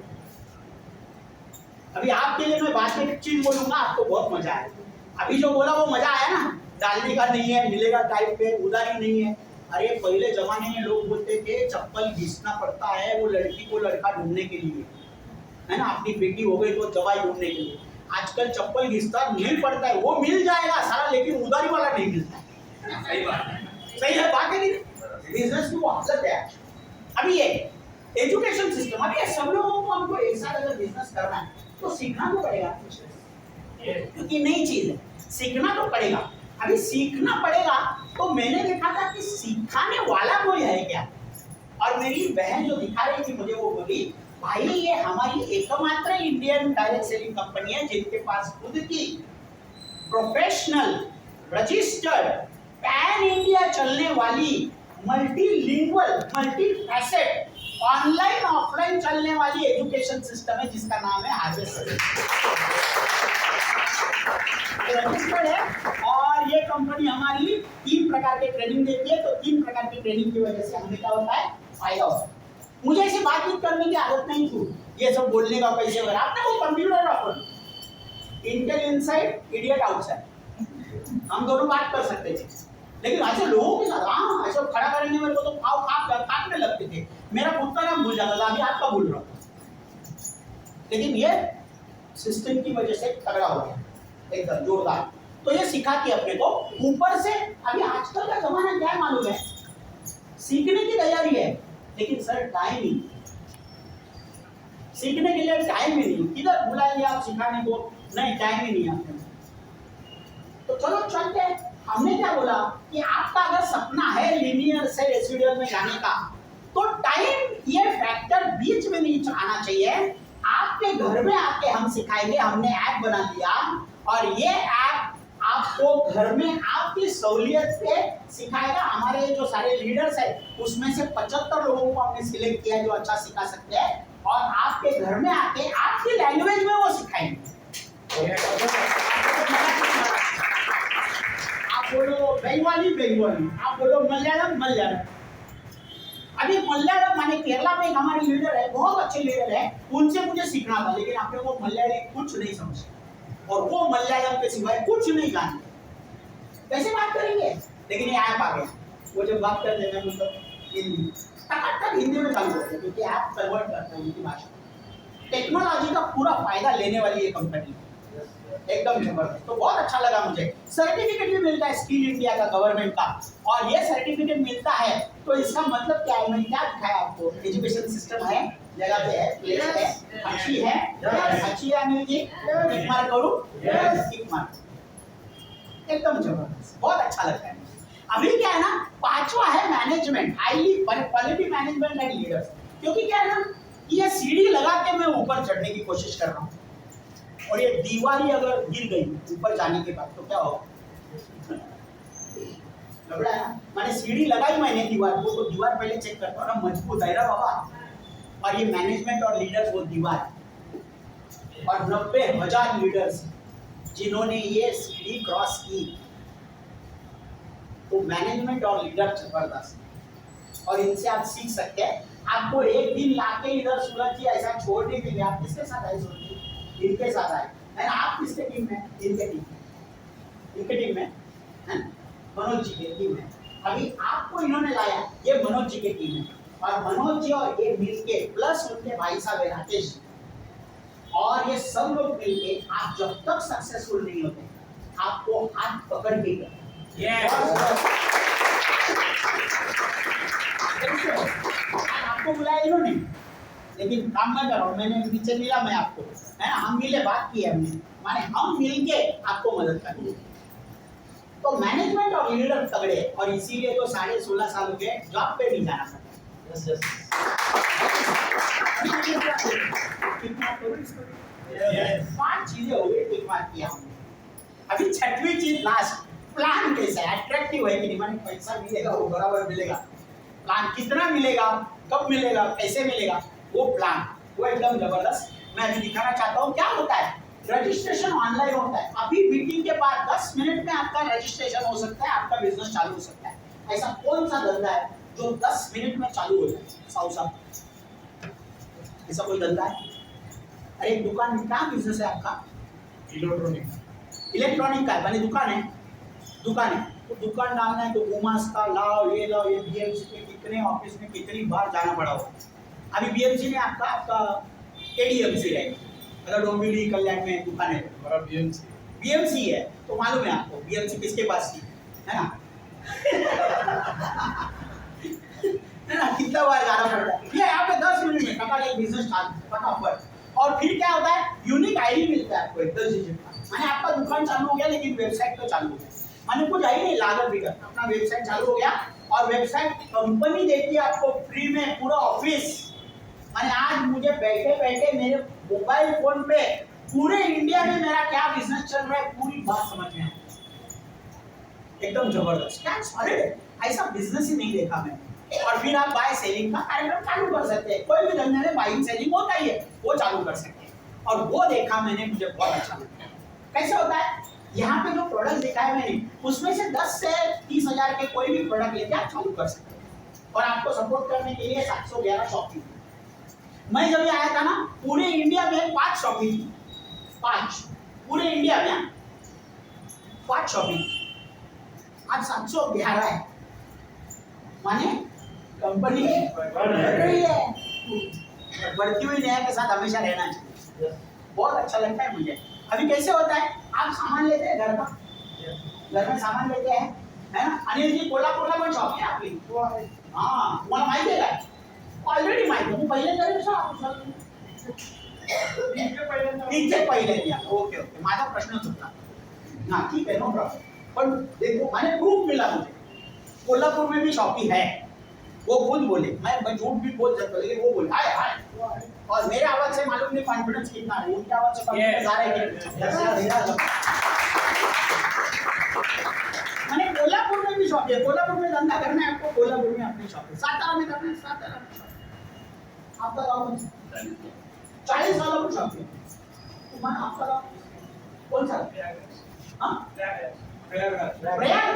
[SPEAKER 1] अभी आपके लिए मैं बात एक चीज बोलूंगा, आपको बहुत मजा आया। अभी जो बोला वो मजा आया ना, डालने का नहीं है, मिलेगा टाइप पे, उधारी नहीं है। अरे पहले जमाने में लोग बोलते थे चप्पल घिसना पड़ता है वो लड़की को लड़का ढूंढने के लिए, है ना, अपनी बेटी हो गई तो दवाई ढूंढने के लिए। आजकल चप्पल घिसता नहीं पड़ता है, वो मिल जाएगा सारा, लेकिन उधारी वाला नहीं मिलता है। सही बात है, सही है बात है नहीं? बिजनेस की वो हालत है। अभी ये एजुकेशन सिस्टम, अभी ये सब लोगों को हमको एक साथ अगर बिजनेस करना है तो सीखना तो पड़ेगा, क्योंकि नई चीज है, सीखना तो पड़ेगा। अभी सीखना पड़ेगा, तो मैंने देखा था कि सिखाने वाला कोई है क्या? और मेरी बहन जो दिखा रही थी मुझे, वो बोली भाई ये हमारी एकमात्र इंडियन डायरेक्ट सेलिंग कंपनी है जिनके पास खुद की प्रोफेशनल रजिस्टर्ड पैन इंडिया चलने वाली multilingual multi facet online offline चलने वाली एजुकेशन सिस्टम है, जिसका नाम है हार्वेस्ट। रजिस्टर्ड है और ये कंपनी हमारी 3 प्रकार के ट्रेनिंग देती है। तो 3 प्रकार की ट्रेनिंग की वजह से हमें क्या होता है, फायदा होता है। मुझे ऐसे बातचीत करने की आदत नहीं थी, ये सब बोलने का पैसे वगैरह। आपने वो कंप्यूटर अपन इंटेल इनसाइड इडियट आउटसाइड, हम दोनों बात कर सकते थे, लेकिन ऐसे लोगों के साथ हाँ ऐसे खड़ा करेंगे मेरे को तो काटने लगते थे, मेरा खुद का नाम भूल जाता था, अभी आपका भूल रहा हूँ। लेकिन ये सिस्टम की वजह से तगड़ा हो गया, एकदम जोरदार। तो ये सिखाती अपने को ऊपर से। अभी आजकल का जमाना क्या है मालूम है, सीखने की तैयारी है लेकिन सर टाइम ही, सीखने के लिए टाइम ही नहीं। किधर बुलाएंगे आप सिखाने को, नहीं टाइम ही नहीं आपके। तो चलो चलते हैं। हमने क्या बोला कि आपका अगर सपना है लीनियर से रेसिडुअल में जाने का, तो टाइम ये फैक्टर बीच में नहीं आना चाहिए। आपके घर में आके हम सिखाएंगे, हमने ऐप बना दिया और ये ऐप आपको घर में आपकी सहूलियत से सिखाएगा। हमारे जो सारे लीडर्स है उसमें से 75 लोगों को हमने सिलेक्ट किया जो अच्छा सिखा सकते हैं, और आपके घर में आके आपकी लैंग्वेज में वो सिखाएंगे। आप बोलो बेंगोली, आप बोलो मलयालम। अभी मलयालम माने केरला में एक हमारे लीडर है, बहुत अच्छे लीडर है, उनसे मुझे सीखना था, लेकिन आपने वो मलयाली कुछ नहीं समझे और वो मलयालम के सिवाय कुछ नहीं जानते, कैसे बात करेंगे। लेकिन ये ऐप आ गया, वो जब बात कर देना मतलब हिंदी टकाटक हिंदी में चालू होते हैं, क्योंकि ऐप कन्वर्ट करता है उनकी भाषा। टेक्नोलॉजी का पूरा फायदा लेने वाली ये कंपनी एकदम जबरदस्त। तो बहुत अच्छा लगा मुझे। सर्टिफिकेट भी मिलता है स्किल इंडिया का, गवर्नमेंट का, और ये सर्टिफिकेट मिलता है तो इसका मतलब क्या है, मैंने क्या दिखाया आपको, एजुकेशन सिस्टम है, जगह पे है, प्लेस है, अच्छी है, अच्छी है अनिल जी, टिक मार्क करूं, टिक मार्क, एकदम जबरदस्त, बहुत अच्छा लगता है। अभी क्या है ना, पांचवा है management, highly quality management and leaders. क्योंकि क्या है ना, ये सीढ़ी लगा के मैं ऊपर चढ़ने की कोशिश कर रहा हूँ, और ये दीवार ही अगर गिर गई ऊपर जाने के बाद तो क्या होगा, लबड़ा है ना। मैंने सीढ़ी लगाई मैंने दीवार को, तो दीवार पहले चेक करता हूँ ना मजबूत है ना बाबा। और ये मैनेजमेंट और लीडर्स वो दीवार, और 90,000 लीडर्स जिन्होंने ये सीढ़ी क्रॉस की, तो मैनेजमेंट और लीडर जबरदस्त, और इनसे आप सीख सकते हैं। आपको एक दिन लाके इधर सूरज जी ऐसा छोड़ नहीं देंगे। आप किसके साथ आए सूरज जी, इनके साथ आए है ना। आप किसके टीम में, इनके टीम में है, मनोज जी की टीम में। अभी आपको इन्होंने लाया, ये मनोज जी की टीम है, और मनोज जी और ये मिलके प्लस उनके भाई साहब राकेश जी, और ये सब लोग मिलके आप जब तक सक्सेसफुल नहीं होते, आपको हाथ पकड़ के आपको बुलाया इन्होंने, लेकिन काम मैं कर रहा हूँ, मैंने नीचे मिला मैं आपको, है ना, हम मिले, बात की है हमने, माने हम मिलके आपको मदद करेंगे। तो मैनेजमेंट और लीडर तगड़े, और इसीलिए तो 16.5 साल हो गए जॉब पे नहीं जाना पड़ता। पांच चीजें हो गई, ठीक बात किया हमने। अभी छठवीं चीज लास्ट, प्लान कैसा है, अट्रैक्टिव है कि नहीं, माने पैसा मिलेगा वो बराबर मिलेगा, प्लान कितना मिलेगा, कब मिलेगा, कैसे मिलेगा, वो प्लान वो एकदम जबरदस्त। मैं अभी दिखाना चाहता हूँ क्या होता है। रजिस्ट्रेशन ऑनलाइन होता है, अभी मीटिंग के बाद 10 मिनट में आपका रजिस्ट्रेशन हो सकता है, आपका बिजनेस चालू हो सकता है। ऐसा कौन सा धंधा है जो 10 मिनट में चालू हो जाए, साहब ऐसा कोई धंधा है? अरे दुकान में क्या बिजनेस है आपका? इलेक्ट्रॉनिक का है, मैंने दुकान है, तो दुकान डालना है तो गुमास्ता लाओ, ये बीएमसी में कितने ऑफिस में कितनी बार जाना पड़ा होगा। अभी बीएमसी में आपका एडीएमसी है, अगर डोंबिवली कल्याण में दुकान है, बीएमसी है तो मालूम है आपको बीएमसी किसके पास की है ना है ना, कितना बार जाना पड़ता है। ये यहाँ पे 10 मिनट में टका एक बिजनेस फटाफट। और फिर क्या होता है, यूनिक आईडी मिलता है आपको 10 डिजिट का, माने आपका दुकान चालू हो गया लेकिन वेबसाइट तो चालू हो गया, माने कुछ आई नहीं लागत बिगड़, अपना वेबसाइट चालू हो गया, और वेबसाइट कंपनी देती है आपको फ्री में पूरा ऑफिस। माने आज मुझे बैठे बैठे मेरे मोबाइल फोन पे पूरे इंडिया में मेरा क्या बिजनेस चल रहा है पूरी बात समझ में आए, एकदम जबरदस्त, क्या सॉलिड, ऐसा बिजनेस ही नहीं देखा मैंने। और फिर आप बाय सेलिंग का कार्यक्रम चालू कर सकते हैं, कोई भी धंधे में बाइंग सेलिंग होता ही है, वो चालू कर सकते हैं, और वो देखा मैंने, मुझे बहुत अच्छा लगा। कैसे होता है, यहाँ पे जो प्रोडक्ट देखा है मैंने, उसमें से 10 से 30 हजार के कोई भी प्रोडक्ट लेके आप चालू कर सकते हैं, और आपको सपोर्ट करने के लिए 711 शॉपिंग। मैं जब आया था ना, पूरे इंडिया में 5 शॉपिंग थी, 5 पूरे इंडिया में 5 शॉपिंग, आज 711 है, माने कंपनी बढ़ रही है, बढ़ती हुई न्याय के साथ हमेशा रहना चाहिए। बहुत अच्छा लगता है मुझे। अभी कैसे होता है, आप सामान लेते हैं घर का, घर में सामान लेते हैं, है ना? अनिल जी कोल्हापूरला पण शॉप आहे आपली, हां तुम्हाला माहिती आहे का? ऑलरेडी माहिती आहे, पहिले तरी शॉप इथे पहिले ओके ओके, माझा प्रश्नच होता ना, ठीक है नो प्रॉब्लम। पर देखो मैंने प्रूफ मिला मुझे, कोल्हापुर में भी शॉपी है, वो खुद बोले, मैं झूठ भी बोल सकता हूँ लेकिन वो बोले हाय हाय, और मेरे आवाज से मालूम नहीं कॉन्फिडेंस कितना है, उनकी आवाज से कॉन्फिडेंस आ रहा है। मैंने कोल्हापुर में भी शॉप है, कोल्हापुर में धंधा करना है आपको, कोल्हापुर में अपनी शॉप है, सातारा में करना है सातारा में शॉप, आपका गाँव में 40 सालों की शॉप है, तुम्हारा आपका गाँव कौन सा? हाँ प्रयाग,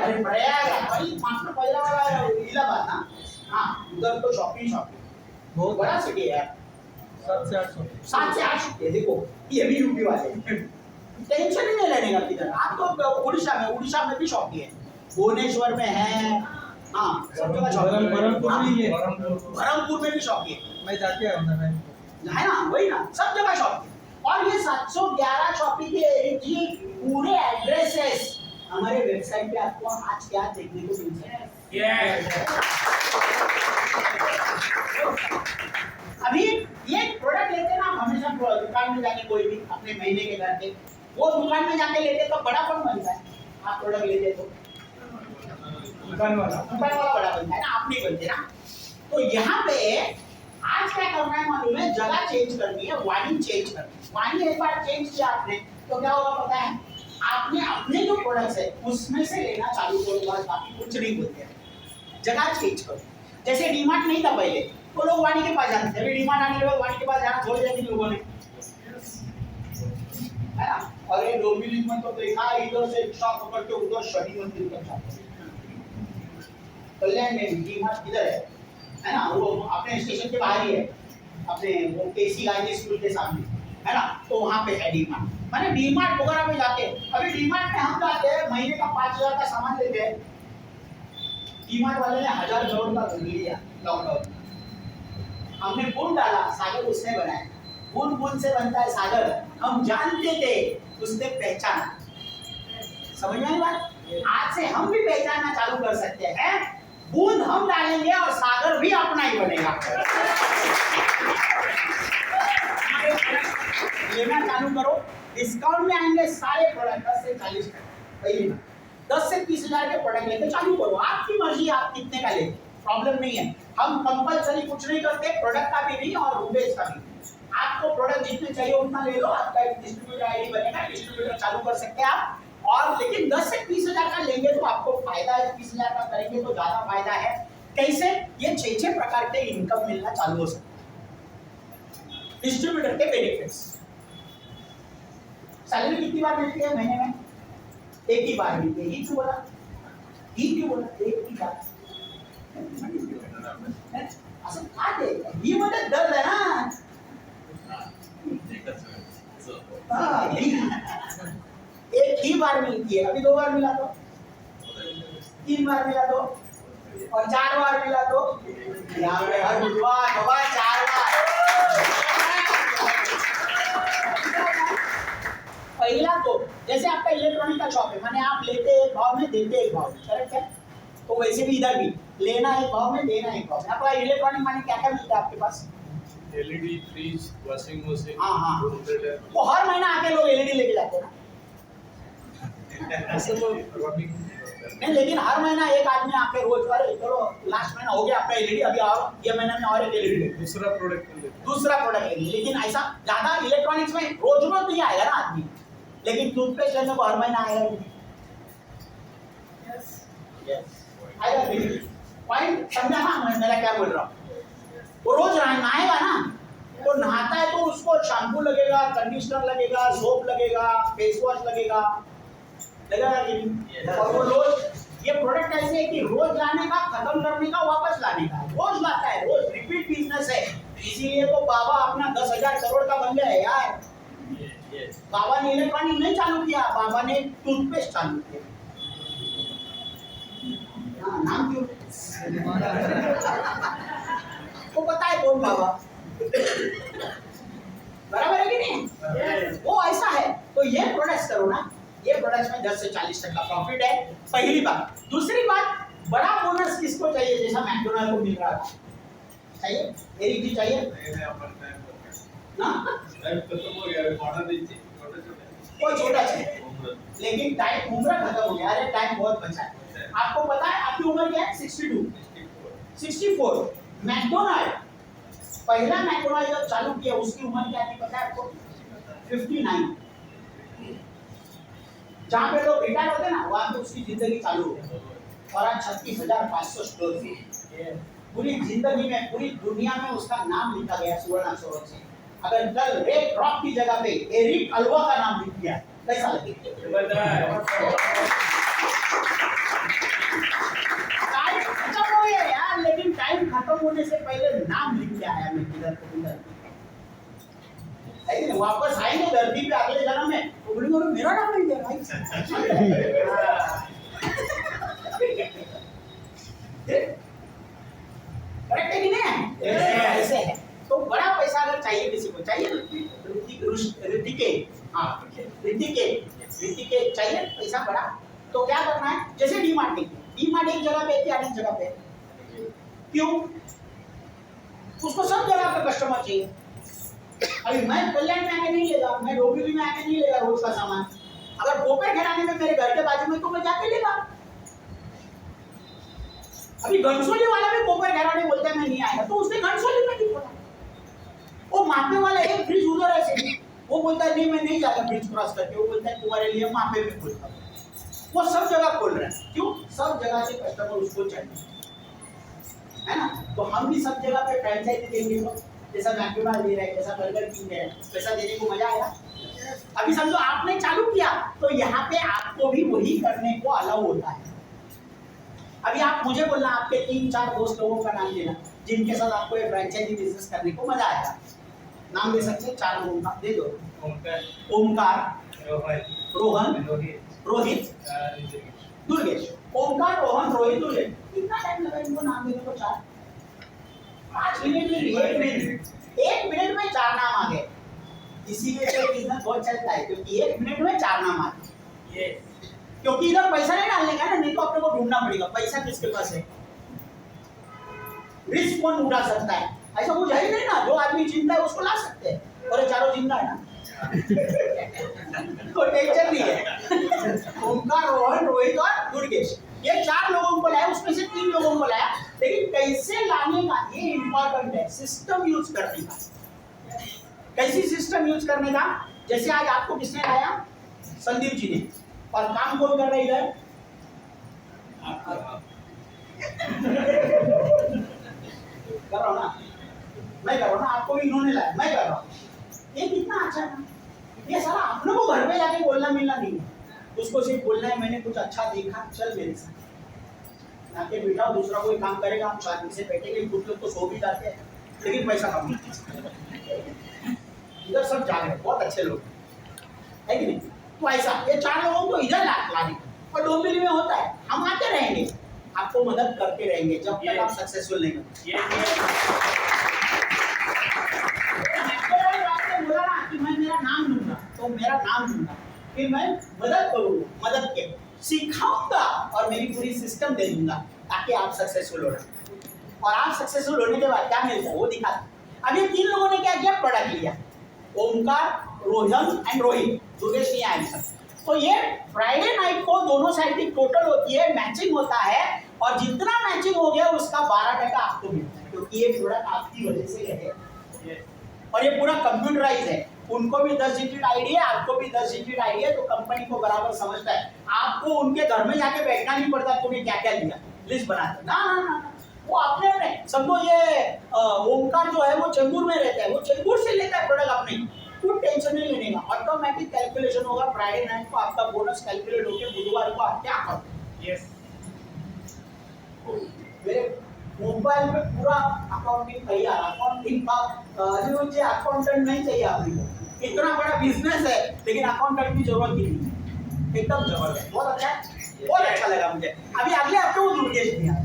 [SPEAKER 1] अरे प्रयाग भाई मात्र पहला वाला इलाहाबाद ना, हाँ उधर तो शॉपिंग बहुत बड़ा सिटी है, 7 से 8 सिटी है। देखो ये भी यूपी वाले टेंशन ही नहीं लेने का किधर, आप तो उड़ीसा में भी शॉपी है, भुवनेश्वर में है, हाँ सब जगह शॉपी है, बरहमपुर में भी शॉपी है,
[SPEAKER 2] मैं जाके आया हूं
[SPEAKER 1] है ना, वही ना, सब जगह शॉपी है। और ये 711 शॉपी के पूरे एड्रेसेस हमारे वेबसाइट पे आपको आज क्या देखने को मिल सकते हैं। अभी ये प्रोडक्ट लेते ना, हमेशा दुकान में जाके कोई भी अपने महीने के करके वो दुकान में जाके लेते तो बड़ा कौन बनता है? आप प्रोडक्ट लेते तो दुकान वाला बड़ा बनता है ना, आप नहीं बनते ना। तो यहाँ पे आज क्या करना है मालूम है, जगह चेंज करनी है, वाणी चेंज करनी है। वाणी एक बार चेंज किया आपने तो क्या होगा पता है, आपने अपने जो प्रोडक्ट्स है उसमें से लेना चालू करो, बस बाकी कुछ नहीं बोलते हैं, जगह चेंज करो। जैसे डीमार्ट नहीं था पहले तो लोग वाणी के पास जाते थे, अभी डीमार्ट आने के बाद वाणी के पास जाना छोड़ दिया किन लोगों ने, है ना? और ये डोंबिवली में तो देखा, इधर से शॉप पकड़ के उधर शनि मंदिर तक जाते हैं, कल्याण में डीमार्ट इधर है ना, वो अपने स्टेशन के बाहर ही है, अपने वो केसी गांधी स्कूल के सामने, है ना, तो वहाँ पे है डीमार्ट। माने डीमार्ट वगैरह में जाते हैं, अभी डीमार्ट में हम जाते हैं महीने का 5000 का सामान लेते हैं, डीमार्ट वाले ने 1000 करोड़ का खरीद लिया लॉकडाउन, हमने बूंद डाला, सागर उसने बनाया, बूंद बूंद से बनता है सागर, हम जानते थे, उसने पहचाना। समझ में आई बात? आज से हम भी पहचानना चालू कर सकते हैं, बूंद हम डालेंगे और सागर भी अपना ही बनेगा। लेना चालू करो, डिस्काउंट में आएंगे सारे प्रोडक्ट 10 से 40 पहली बार 10 से 30,000 के प्रोडक्ट लेके चालू करो, आपकी मर्जी, आप कितने का लेते, प्रॉब्लम नहीं है, हम कंपलसरी कुछ नहीं करते, प्रोडक्ट का भी नहीं और रुपीज का भी। आपको प्रोडक्ट जितने चाहिए उतना ले लो, आपका एक डिस्ट्रीब्यूटर आईडी बनेगा, डिस्ट्रीब्यूटर चालू कर सकते हैं आप, और लेकिन 10 से 30,000 का लेंगे तो आपको फायदा है, 30,000 का करेंगे तो ज्यादा फायदा है। कैसे? ये 6 प्रकार के इनकम मिलना चालू हो सकता है, डिस्ट्रीब्यूटर के बेनिफिट्स। सैलरी कितनी बार मिलती है महीने में? एक ही बार मिलती है, ही क्यों बोला, एक ही बार असं का ते ही मध्ये दर्द आहे ना, एक ही बार मिलती है, अभी 2 बार मिला तो, 3 बार मिला तो, और 4 बार मिला तो, यहाँ पे हर बुधवार 4 बार। पहला तो जैसे आपका इलेक्ट्रॉनिक का शॉप है, माने आप लेते एक भाव में देते एक भाव में, करेक्ट है? तो वैसे भी इधर भी लेना एक भाव में देना एक भाव में। आपका इलेक्ट्रॉनिक माने क्या क्या मिलता है आपके पास?
[SPEAKER 2] एलईडी, फ्रिज, वॉशिंग मशीन,
[SPEAKER 1] हाँ तो हर महीना आके लोग एलईडी लेके जाते हैं ना,
[SPEAKER 2] ऐसे तो रॉबिंग
[SPEAKER 1] नहीं, लेकिन हर महीना एक आदमी आके रोज, अरे चलो लास्ट महीना हो गया आपका एलईडी, अभी और ये महीना में और एक एलईडी
[SPEAKER 2] दूसरा प्रोडक्ट
[SPEAKER 1] लेंगे। लेकिन ऐसा ज्यादा इलेक्ट्रॉनिक्स में रोज रोज नहीं आएगा ना आदमी, लेकिन टूथपेस्ट लेने को हर महीना आएगा नहीं, आएगा पॉइंट समझा ना मेरा क्या बोल रहा हूँ? वो रोज नहाएगा ना, तो नहाता है तो उसको शैम्पू लगेगा, कंडीशनर लगेगा, सोप लगेगा, फेस वॉश लगेगा कि नहीं? और वो रोज ये प्रोडक्ट ऐसे है कि रोज लाने का, खत्म करने का, वापस लाने का, रोज लाता है, रोज रिपीट बिजनेस है। इसीलिए तो बाबा अपना 10,000 करोड़ का बन गया है यार। बाबा ने इलेक्ट्रॉनिक नहीं चालू किया, बाबा ने टूथपेस्ट चालू किया। वो पता है कौन बाबा, बराबर है कि नहीं? वो ऐसा है। तो ये प्रोडक्ट्स करो ना, ये प्रोडक्ट्स में 10 से 40% प्रॉफिट है, पहली बात। दूसरी बात, बड़ा बोनस किसको चाहिए? जैसा मैकडोनल्ड को मिल रहा था, चाहिए? एरिक जी चाहिए ना? कोई छोटा चाहिए, लेकिन टाइम उम्र खत्म हो गया। अरे टाइम बहुत बचा है। आपको पता है आपकी उम्र क्या है? 62, 64। मैकडोनल्ड, पहला मैकडोनल्ड जब चालू किया उसकी उम्र क्या थी पता है आपको? 59। जहाँ पे लोग रिटायर होते ना, वहाँ पे उसकी जिंदगी चालू हो गई। और आज 36,500 स्टोर थी। पूरी जिंदगी में, पूरी दुनिया में उसका नाम लिखा गया सुवर्ण अक्षरों से। अगर कल रे क्रॉप की जगह पे एरिक अल्वा का नाम लिख दिया, कैसा लगेगा? टाइम खत्म हो गया यार, लेकिन टाइम खत्म होने से पहले नाम लिख के आया मैं किधर को किधर। लेकिन वापस आएंगे धरती पे अगले जन्म में, तो बोलेंगे मेरा नाम नहीं दिया भाई। करेक्ट है कि नहीं? ऐसे है। तो बड़ा पैसा अगर चाहिए किसी को, चाहिए ऋतिके चाहिए पैसा बड़ा, तो क्या करना है? जैसे डीमार्ट एक जगह पे है, अनेक जगह पे। क्यों? उसको सब जगह पे कस्टमर चाहिए। अभी मैं कल्याण में आके नहीं लेगा, मैं डोंबिवली में आके नहीं लेगा रोज का सामान। अगर गोपेर घराने में मेरे घर के बाजू में, तो मैं जाके लेगा। अभी घनसोली वाला भी गोपेर घराने बोलता है मैं नहीं आएगा, तो उसने घनसोली में नहीं बोला। वो मापे वाला एक ब्रिज उधर है, वो बोलता है नहीं मैं नहीं जाता ब्रिज क्रॉस करके, वो बोलता है तुम्हारे लिए मापे में खोलता हूँ। वो सब जगह खोल रहा है। क्यों? सब जगह से कस्टमर उसको चाहिए, है ना? तो हम भी सब जगह पे फ्रेंचाइजी देंगे, तो जैसा मैकडोनल्ड दे रहा है, जैसा बर्गर किंग दे रहा है, पैसा देने को मजा आएगा। अभी समझो आपने चालू किया, तो यहाँ पे आपको भी वही करने को अलाउ होता है। अभी आप मुझे बोलना, आपके 3-4 दोस्त लोगों का नाम देना जिनके साथ आपको ये फ्रेंचाइजी बिजनेस करने को मजा आएगा। नाम दे सकते हैं 4 लोगों का, दे दो। ओमकार, रोहन, रोहित, दुर्गेश। ओमकार, रोहन, रोहित, दुर्गेश। कितना टाइम लगा इनको नाम देने को? 4, 5 मिनट में, 1 मिनट में 4 नाम आ गए। इसीलिए तो बिजनेस बहुत चलता है, क्योंकि 1 मिनट में 4 नाम आ गए। क्योंकि इधर पैसा नहीं डालने का ना, नहीं तो अपने को ढूंढना पड़ेगा पैसा किसके पास है, रिस्क कौन उठा सकता है। ऐसा कुछ है ही नहीं ना, जो आदमी जिंदा है उसको ला सकते हैं, और ये चारों जिंदा है ना। कोई टेंशन नहीं है। ओमकार, रोहन, रोहित और दुर्गेश, ये 4 लोगों को लाया, उसमें से 3 लोगों को लाया। लेकिन कैसे लाने का, ये इंपॉर्टेंट है। सिस्टम यूज करने का। कैसी सिस्टम यूज करने का? जैसे आज आपको किसने लाया? संदीप जी ने। और काम कौन कर रहा है इधर? कर रहा हूं ना मैं, कर रहा हूं ना, आपको भी इन्होंने लाया, मैं कर रहा हूं। ये कितना अच्छा है ना। ये सारा अपने को घर पे जाके बोलना मिलना नहीं है, उसको सिर्फ बोलना है मैंने कुछ अच्छा देखा, चल मेरे साथ आके बैठा। दूसरा कोई काम करेगा, हम शांति से बैठेंगे। कुछ लोग तो सो भी जाते हैं, लेकिन पैसा कम नहीं। इधर सब जा रहे हैं, बहुत अच्छे लोग है कि नहीं? तो ऐसा ये 4 लोगों को इधर लाने, और डोंबिवली में होता है। हम आते रहेंगे, आपको मदद करते रहेंगे जब तक आप सक्सेसफुल नहीं होते। आपने बोला ना कि मैं मेरा नाम लूंगा, तो मेरा नाम लूंगा, फिर मैं मदद करूंगा, मदद के सिखाऊंगा और मेरी पूरी सिस्टम दे दूंगा ताकि आप सक्सेसफुल हो रहे। और आप सक्सेसफुल होने के बाद क्या मिलता है वो दिखा। अब ये 3 लोगों ने क्या किया? प्रोडक्ट लिया। ओमकार, रोहन एंड रोहित, दुर्गेश नहीं आएगा। तो ये फ्राइडे नाइट को दोनों साइड की टोटल होती है, मैचिंग होता है, और जितना मैचिंग हो गया उसका 12% आपको मिलता है, क्योंकि ये प्रोडक्ट आपकी वजह से है। और ये पूरा कंप्यूटराइज है। उनको भी 10 डिजिट आईडी है, आपको भी 10 डिजिट आईडी है, तो कंपनी को बराबर समझता है। आपको उनके घर में जाके बैठना नहीं पड़ता, तुम्हें क्या क्या लिया लिस्ट बनाते ना ना ना, वो अपने समझो। ये ओमकार जो है वो चेंबूर में रहता है, वो चेंबूर से लेता है प्रोडक्ट अपने, कुछ टेंशन नहीं लेने का। ऑटोमेटिक कैलकुलेशन होगा। फ्राइडे नाइट को आपका बोनस कैलकुलेट होकर बुधवार को आप क्या करोगे? यस, मेरे मोबाइल में पूरा अकाउंटिंग तैयार। अकाउंटिंग का मुझे अकाउंटेंट नहीं चाहिए आपको, इतना बड़ा बिजनेस है, लेकिन अकाउंटेंट की जरूरत ही नहीं। एकदम जबरदस्त, बहुत अच्छा, बहुत अच्छा लगा मुझे। अभी अगले हफ्ते वो दुर्गेश नहीं आया,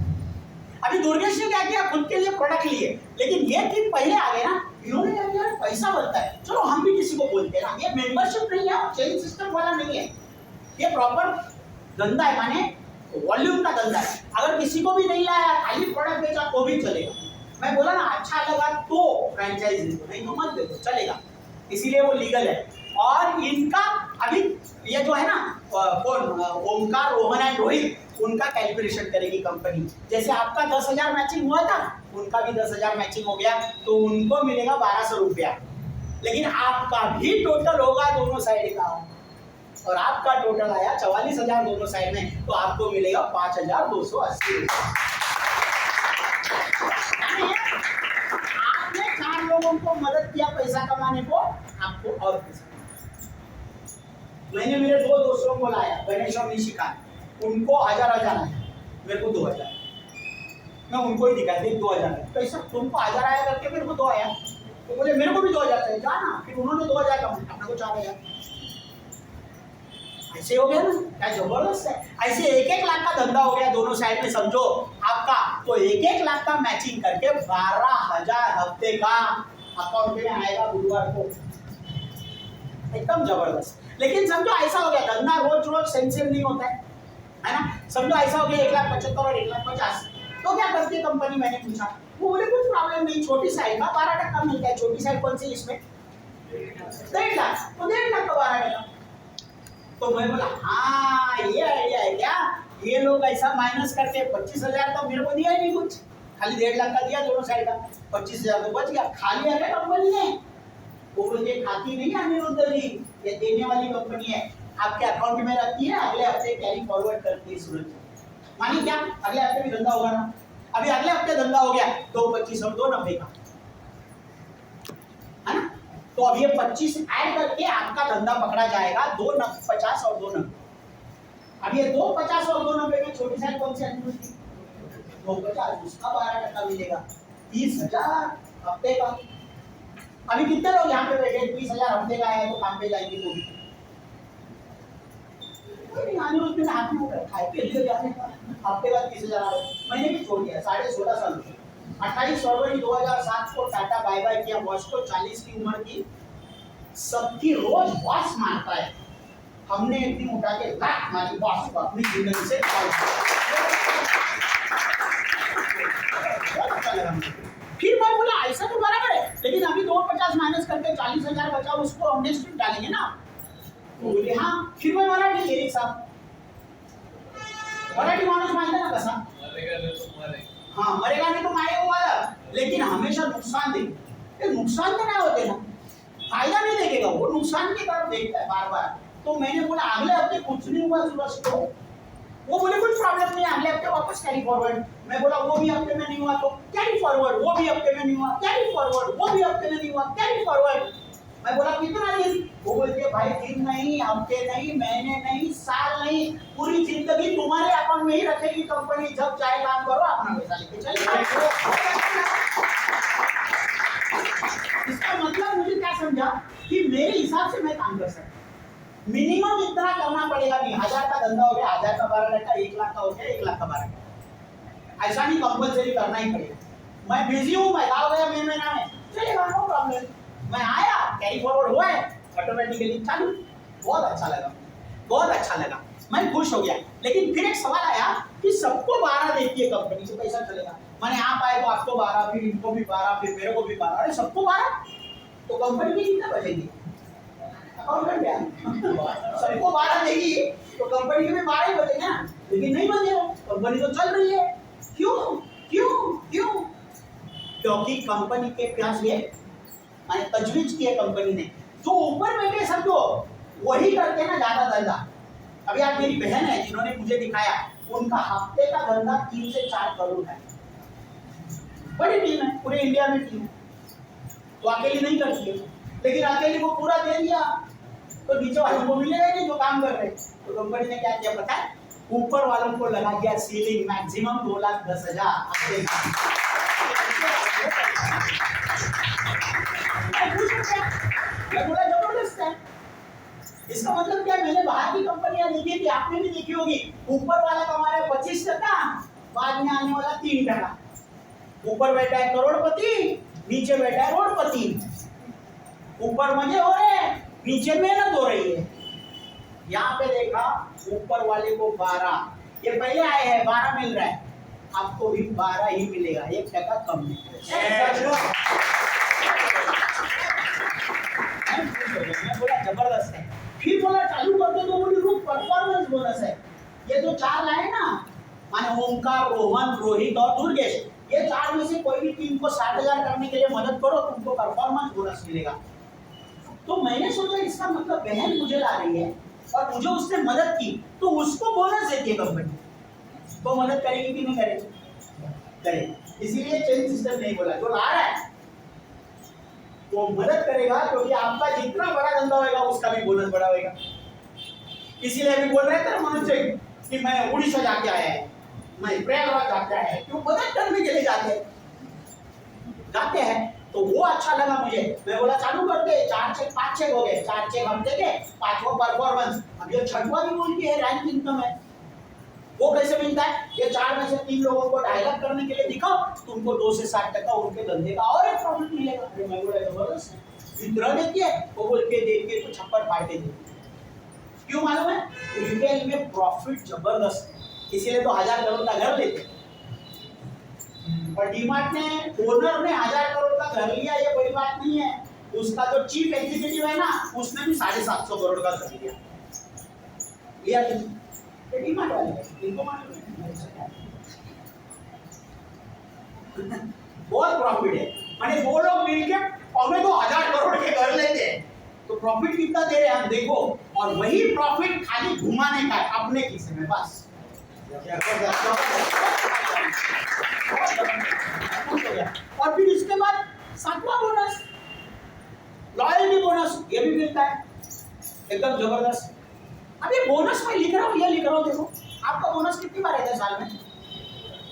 [SPEAKER 1] अभी दुर्गेश ने क्या किया, खुद के लिए प्रोडक्ट लिए, लेकिन ये चीज पहले आ गए ना, इन्होंने क्या किया, पैसा बनता है, चलो हम भी किसी को बोलते हैं ना, ये मेंबरशिप नहीं है, चेन सिस्टम वाला नहीं है, ये प्रॉपर धंधा है, माने वॉल्यूम का धंधा है। अगर किसी को भी नहीं लाया, खाली प्रोडक्ट बेचा तो भी चलेगा। मैं बोला ना, अच्छा लगा तो फ्रेंचाइज दे दो, नहीं तो मत दे दो, चलेगा, इसीलिए वो लीगल है। और इनका अभी ये जो है ना, कौन, ओमकार, रोहन एंड रोहित, उनका कैलकुलेशन करेगी कंपनी। जैसे आपका 10,000 मैचिंग हुआ था, उनका भी 10,000 मैचिंग हो गया, तो उनको मिलेगा 1,200 रुपया, लेकिन आपका भी टोटल होगा दोनों साइड का, और आपका टोटल आया 44,000 दोनों साइड में, तो आपको मिलेगा 5,280 रुपया। आपने 4 लोगों को मदद किया पैसा कमाने को, आपको और पैसा। मैंने मेरे 2 दोस्तों को लाया, गणेश और निशिकांत, उनको 1,000 आया, मेरे को 2,000, मैं उनको ही दिखाया, देख 2,000 पैसा, तुमको 1,000 आया करके मेरे को 2 आया, तो बोले मेरे को भी 2,000 चाहिए, जाना, फिर उन्होंने 2,000 कमाया, अपने को 4,000। ऐसे हो गया ना, क्या जबरदस्त है। ऐसे 1-1 लाख का धंधा हो गया दोनों साइड में, समझो आपका, तो 1-1 लाख का मैचिंग करके 12,000 हफ्ते का अकाउंट में आएगा बुधवार को, एकदम जबरदस्त। लेकिन समझो ऐसा हो गया, धंधा रोज रोज सेंसिटिव नहीं होता है ना, समझो ऐसा हो गया 1,75,000 और 1,50,000, तो क्या करती है कंपनी, मैंने पूछा, वो बोले कुछ प्रॉब्लम नहीं, छोटी साइड का 12% मिलता है, छोटी साइड कौन सी इसमें 1.5 लाख, तो 1.5 लाख का 12%। तो मैं बोला हाँ ये आइडिया है क्या, ये लोग ऐसा माइनस करके 25,000 तो मेरे को दिया ही नहीं कुछ, खाली 1.5 लाख का दिया दोनों साइड का, 25,000 तो बच गया, खाली है कंपनी ने, वो मुझे खाती नहीं है अनिरुद्ध जी, ये देने वाली कंपनी है, आपके अकाउंट में रखती है, अगले हफ्ते कैरी फॉरवर्ड करती है सूरज। मानी क्या, अगले हफ्ते भी धंधा होगा ना, अभी अगले हफ्ते धंधा हो गया 2,25 और 2,90 का, है ना, तो अब ये 25 ऐड करके आपका धंधा पकड़ा जाएगा 2,50 और 2,90। अब ये 2,50 और 2,90 में छोटी साइड कौन सी आती है, 2,50, उसका 12% मिलेगा, 30,000 हफ्ते का। अभी कितने लोग यहाँ पे बैठे, 30,000 हफ्ते का है, तो काम पे जाएंगे तो भी अनिरुद्ध ने हाथ में खाए के लिए जाने का, हफ्ते का 30,000 आ रहे, मैंने भी छोड़ दिया, 16.5 साल हो गए। 28 फरवरी 2007 को टाटा बाय बाय किया बॉस को, 40 की उम्र की, सबकी रोज बॉस मारता है, हमने एक दिन उठा के लात मारी बॉस को अपनी जिंदगी से। फिर मैं बोला ऐसा तो बराबर है, लेकिन अभी 2,50 माइनस करके 40,000 बचा, उसको हमने स्ट्रिप डालेंगे ना, बोले हाँ। फिर मैं मराठी लिरिक्स साहब, मराठी माणूस मानता ना कसा, हाँ मरेगा नहीं तो मारेगा वाला, लेकिन हमेशा नुकसान देगा, नुकसान तो नहीं होते ना, फायदा नहीं देखेगा वो, नुकसान की तरफ देखता है बार बार। तो मैंने बोला अगले हफ्ते कुछ नहीं हुआ सूरज को, वो बोले कुछ प्रॉब्लम नहीं, अगले हफ्ते वापस कैरी फॉरवर्ड। मैं बोला वो भी हफ्ते में नहीं हुआ तो कैरी फॉरवर्ड, वो भी हफ्ते में नहीं हुआ कैरी फॉरवर्ड, वो भी हफ्ते में नहीं हुआ कैरी फॉरवर्ड। मैं बोला कितना दिन, वो बोलते भाई दिन नहीं, हफ्ते नहीं, महीने नहीं, साल नहीं, पूरी जिंदगी तुम्हारे अकाउंट में ही रखेगी कंपनी, जब चाहे काम करो अपना पैसा लेके चलिए। इसका मतलब मुझे क्या समझा कि मेरे हिसाब से मैं काम कर सकता, मिनिमम इतना करना पड़ेगा, नहीं 1,000 का धंधा हो गया, 1,000 का 12 1 लाख का हो गया, 1 लाख का 12, ऐसा नहीं कंपल्सरी करना ही पड़ेगा। मैं बिजी हूँ, मैं गाँव गया मैं महीना में, चलेगा नो प्रॉब्लम, मैं आया कैरी फॉरवर्ड हुआ है ऑटोमेटिकली चालू, बहुत अच्छा लगा, बहुत अच्छा लगा, मैं खुश हो गया। लेकिन फिर एक सवाल आया कि सबको 12 देती है कंपनी, से पैसा चलेगा, मैंने आप आए तो आपको 12, फिर इनको भी 12, फिर मेरे को भी 12, अरे सबको 12, तो कंपनी के कितने बचेंगे, अकाउंट कर गया सबको 12 देगी तो कंपनी के भी 12 ही बचेंगे ना, लेकिन नहीं बचेगा, कंपनी तो चल रही है। क्यों क्यों क्यों, क्योंकि कंपनी के प्यास ये मैंने तजवीज की है कंपनी ने, जो ऊपर बैठे समझो वही करते ना ज्यादा धंधा। अभी आप मेरी बहन है जिन्होंने मुझे दिखाया, उनका हफ्ते का धंधा 3 से 4 करोड़ है, बड़ी टीम है, पूरे इंडिया में टीम है, तो अकेली नहीं करती है, लेकिन अकेली को पूरा दे दिया तो नीचे वालों को मिलेगा नहीं जो काम कर रहे। तो कंपनी ने क्या किया पता है, ऊपर वालों को लगा दिया सीलिंग मैक्सिमम 2,10,000। जबरदस्त है, इसका मतलब क्या, मैंने बाहर की कंपनियां देखी थी, आपने भी देखी होगी, ऊपर वाला कमा रहा है 25%, बाद में आने वाला 3%। ऊपर बैठा है करोड़पति, नीचे बैठा है रोडपति। ऊपर मजे हो रहे हैं, नीचे मेहनत हो रही है। यहाँ पे देखा ऊपर वाले को 12, ये पहले आए हैं 12 मिल रहा है, आपको भी 12 ही मिलेगा, 1% कम मिलेगा। मैं बोला जबरदस्त है। फिर बोला चालू कर दो, तो बोली रुक परफॉर्मेंस बोनस है। ये जो 4 लाए ना, माने ओमकार, रोहन, रोहित और दुर्गेश, ये 4 में से कोई भी टीम को 60,000 करने के लिए मदद करो, तुमको परफॉर्मेंस बोनस मिलेगा। तो मैंने सोचा इसका मतलब बहन मुझे ला रही है और मुझे उसने मदद की, तो उसको बोनस देती है कंपनी। तो मदद करेगी कि नहीं करेगी? करेगी। इसीलिए चेन सिस्टम नहीं बोला, जो ला रहा है वो मदद करेगा, क्योंकि आपका जितना बड़ा धंधा होगा उसका भी बोनस बड़ा होगा। इसीलिए अभी बोल रहे थे मनोज जी कि मैं उड़ीसा जाके आया है, मैं प्रयागराज जाता है, क्यों मदद करने के लिए जाते हैं। तो वो अच्छा लगा मुझे। मैं बोला चालू करते, 4 चेक 5 चेक हो गए, 4 चेक हफ्ते के, 5वां परफॉर्मेंस। अब ये 6वां भी बोल के है रैंक इनकम है। वो कैसे मिलता है? ये 4 में से 3 लोगों को 2.5 लाख करने के लिए दिखाओ, तुमको 2 से 60% उनके धंधे का और एक प्रॉफिट मिलेगा। अरे मैं बोला जबरदस्त है, इतना देती है वो बोल के देती है तो छप्पर फाड़ के देती है। क्यों मालूम है? रिटेल में प्रॉफिट जबरदस्त है, इसीलिए तो 1000 करोड़ का घर लेते हैं। और डीमार्ट ने, ओनर ने 1000 करोड़ का घर लिया, ये बड़ी बात नहीं है। उसका जो चीफ एग्जीक्यूटिव है ना, उसने भी 750 करोड़ का घर लिया। ये डीमार्ट वाले इनको मालूम है बहुत प्रॉफिट है। माने वो लोग मिलके हमें तो 1000 करोड़ के घर लेते हैं, तो प्रॉफिट कितना दे रहे हैं हम देखो। और वही प्रॉफिट खाली घुमाने का है अपने किस्से में, बस। और फिर इसके बाद 7वां बोनस, लॉयल्टी बोनस, ये भी मिलता है, एकदम जबरदस्त। अब ये बोनस मैं लिख रहा हूँ, ये लिख रहा हूँ, देखो आपका बोनस कितनी बार रहता है साल में?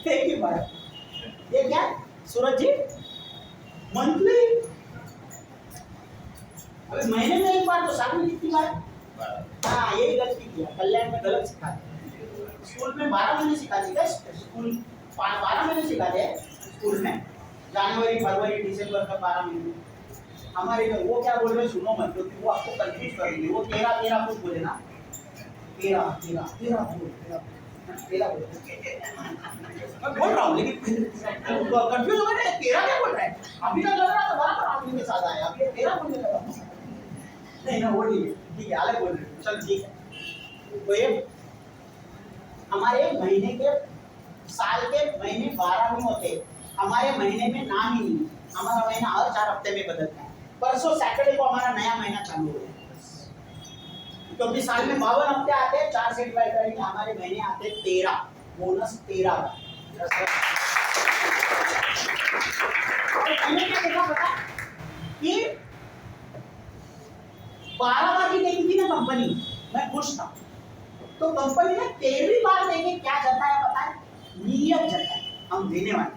[SPEAKER 1] एक ही बार। ये क्या सूरज जी? मंथली। अभी महीने में एक बार, तो साल में कितनी बार? हाँ, यही गलती किया, कल्याण में गलत सिखाते। स्कूल में 12 महीने सिखाते हैं, स्कूल 12 महीने सिखाते हैं स्कूल में, जनवरी फरवरी दिसंबर का 12 महीने। हमारे में वो क्या बोल रहे हैं सुनो मत, क्योंकि वो आपको कंफ्यूज कर देंगे। वो 13 कुछ बोले ना, 13 बोल, मैं बोल रहा हूँ लेकिन कंफ्यूज हो गए, 13 क्या बोल रहा है? अभी तक लग रहा था बराबर आदमी के साथ आया, अभी 13 बोलने लगा। नहीं ना, वो ठीक है, अलग बोल रहे हैं, चल ठीक है। तो ये हमारे महीने के, साल के महीने 12 नहीं होते, हमारे महीने में नाम ही नहीं। हमारा महीना हर 4 हफ्ते में बदलता है। परसों सैटरडे को हमारा नया महीना चालू हो गया, क्योंकि साल में 52 हफ्ते आते हैं, 4 से डिवाइड करेंगे, हमारे महीने आते हैं 13, बोनस 13 का। मैंने क्या देखा पता कि 12 बार की देखी थी ना कंपनी, मैं खुश था। तो कंपनी ने 13वीं बार देके क्या जताया पता है? नियत जताया, हम देने वाले,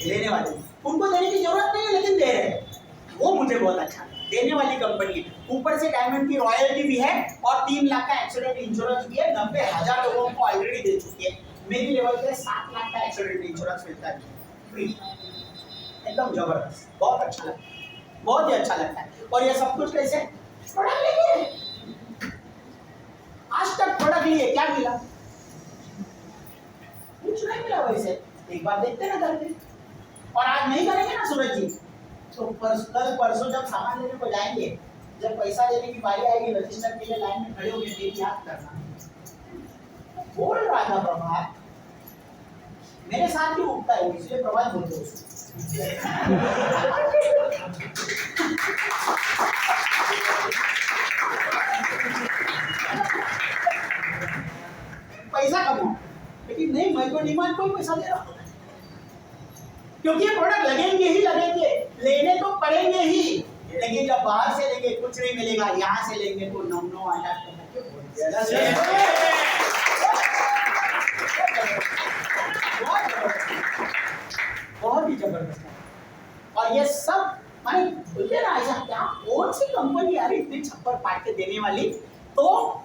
[SPEAKER 1] लेने वाले। उनको देने की जरूरत नहीं है लेकिन दे रहे हैं, वो मुझे बहुत अच्छा लगा। देने वाली कंपनी, ऊपर से डायमंड की रॉयल्टी भी है और 3 लाख का एक्सीडेंट इंश्योरेंस भी है। 90,000 लोगों को ऑलरेडी दे चुकी है। मेरी लेवल पे 7 लाख का एक्सीडेंट इंश्योरेंस मिलता है फ्री, एकदम जबरदस्त, बहुत अच्छा लगता है, बहुत ही अच्छा लगता है। और ये सब कुछ कैसे? प्रोडक्ट लेके। आज तक प्रोडक्ट लिए क्या मिला? कुछ नहीं मिला। वैसे एक बार देखते ना करके, और आज नहीं करेंगे ना सूरज जी, तो कल परसों जब सामान लेने को जाएंगे, जब पैसा देने की बारी आएगी, रजिस्टर के लिए लाइन में खड़े होकर डेट याद करना। बोल रहा था प्रभात, मेरे साथ ही उठता है, इसलिए प्रभात बोलते हैं उसको। पैसा कमाओ, लेकिन नहीं, मैं तो डिमांड कोई पैसा दे रहा हूँ, क्योंकि ये प्रोडक्ट लगेंगे ही लगेंगे, लेने तो पड़ेंगे ही। लेकिन जब बाहर से लेंगे कुछ नहीं मिलेगा, यहाँ से लेंगे तो 9 आटा बहुत ही जबरदस्त है। और ये सब माने बोलते ना, ऐसा क्या कौन सी कंपनी यार इतनी छप्पर पाट के देने वाली? तो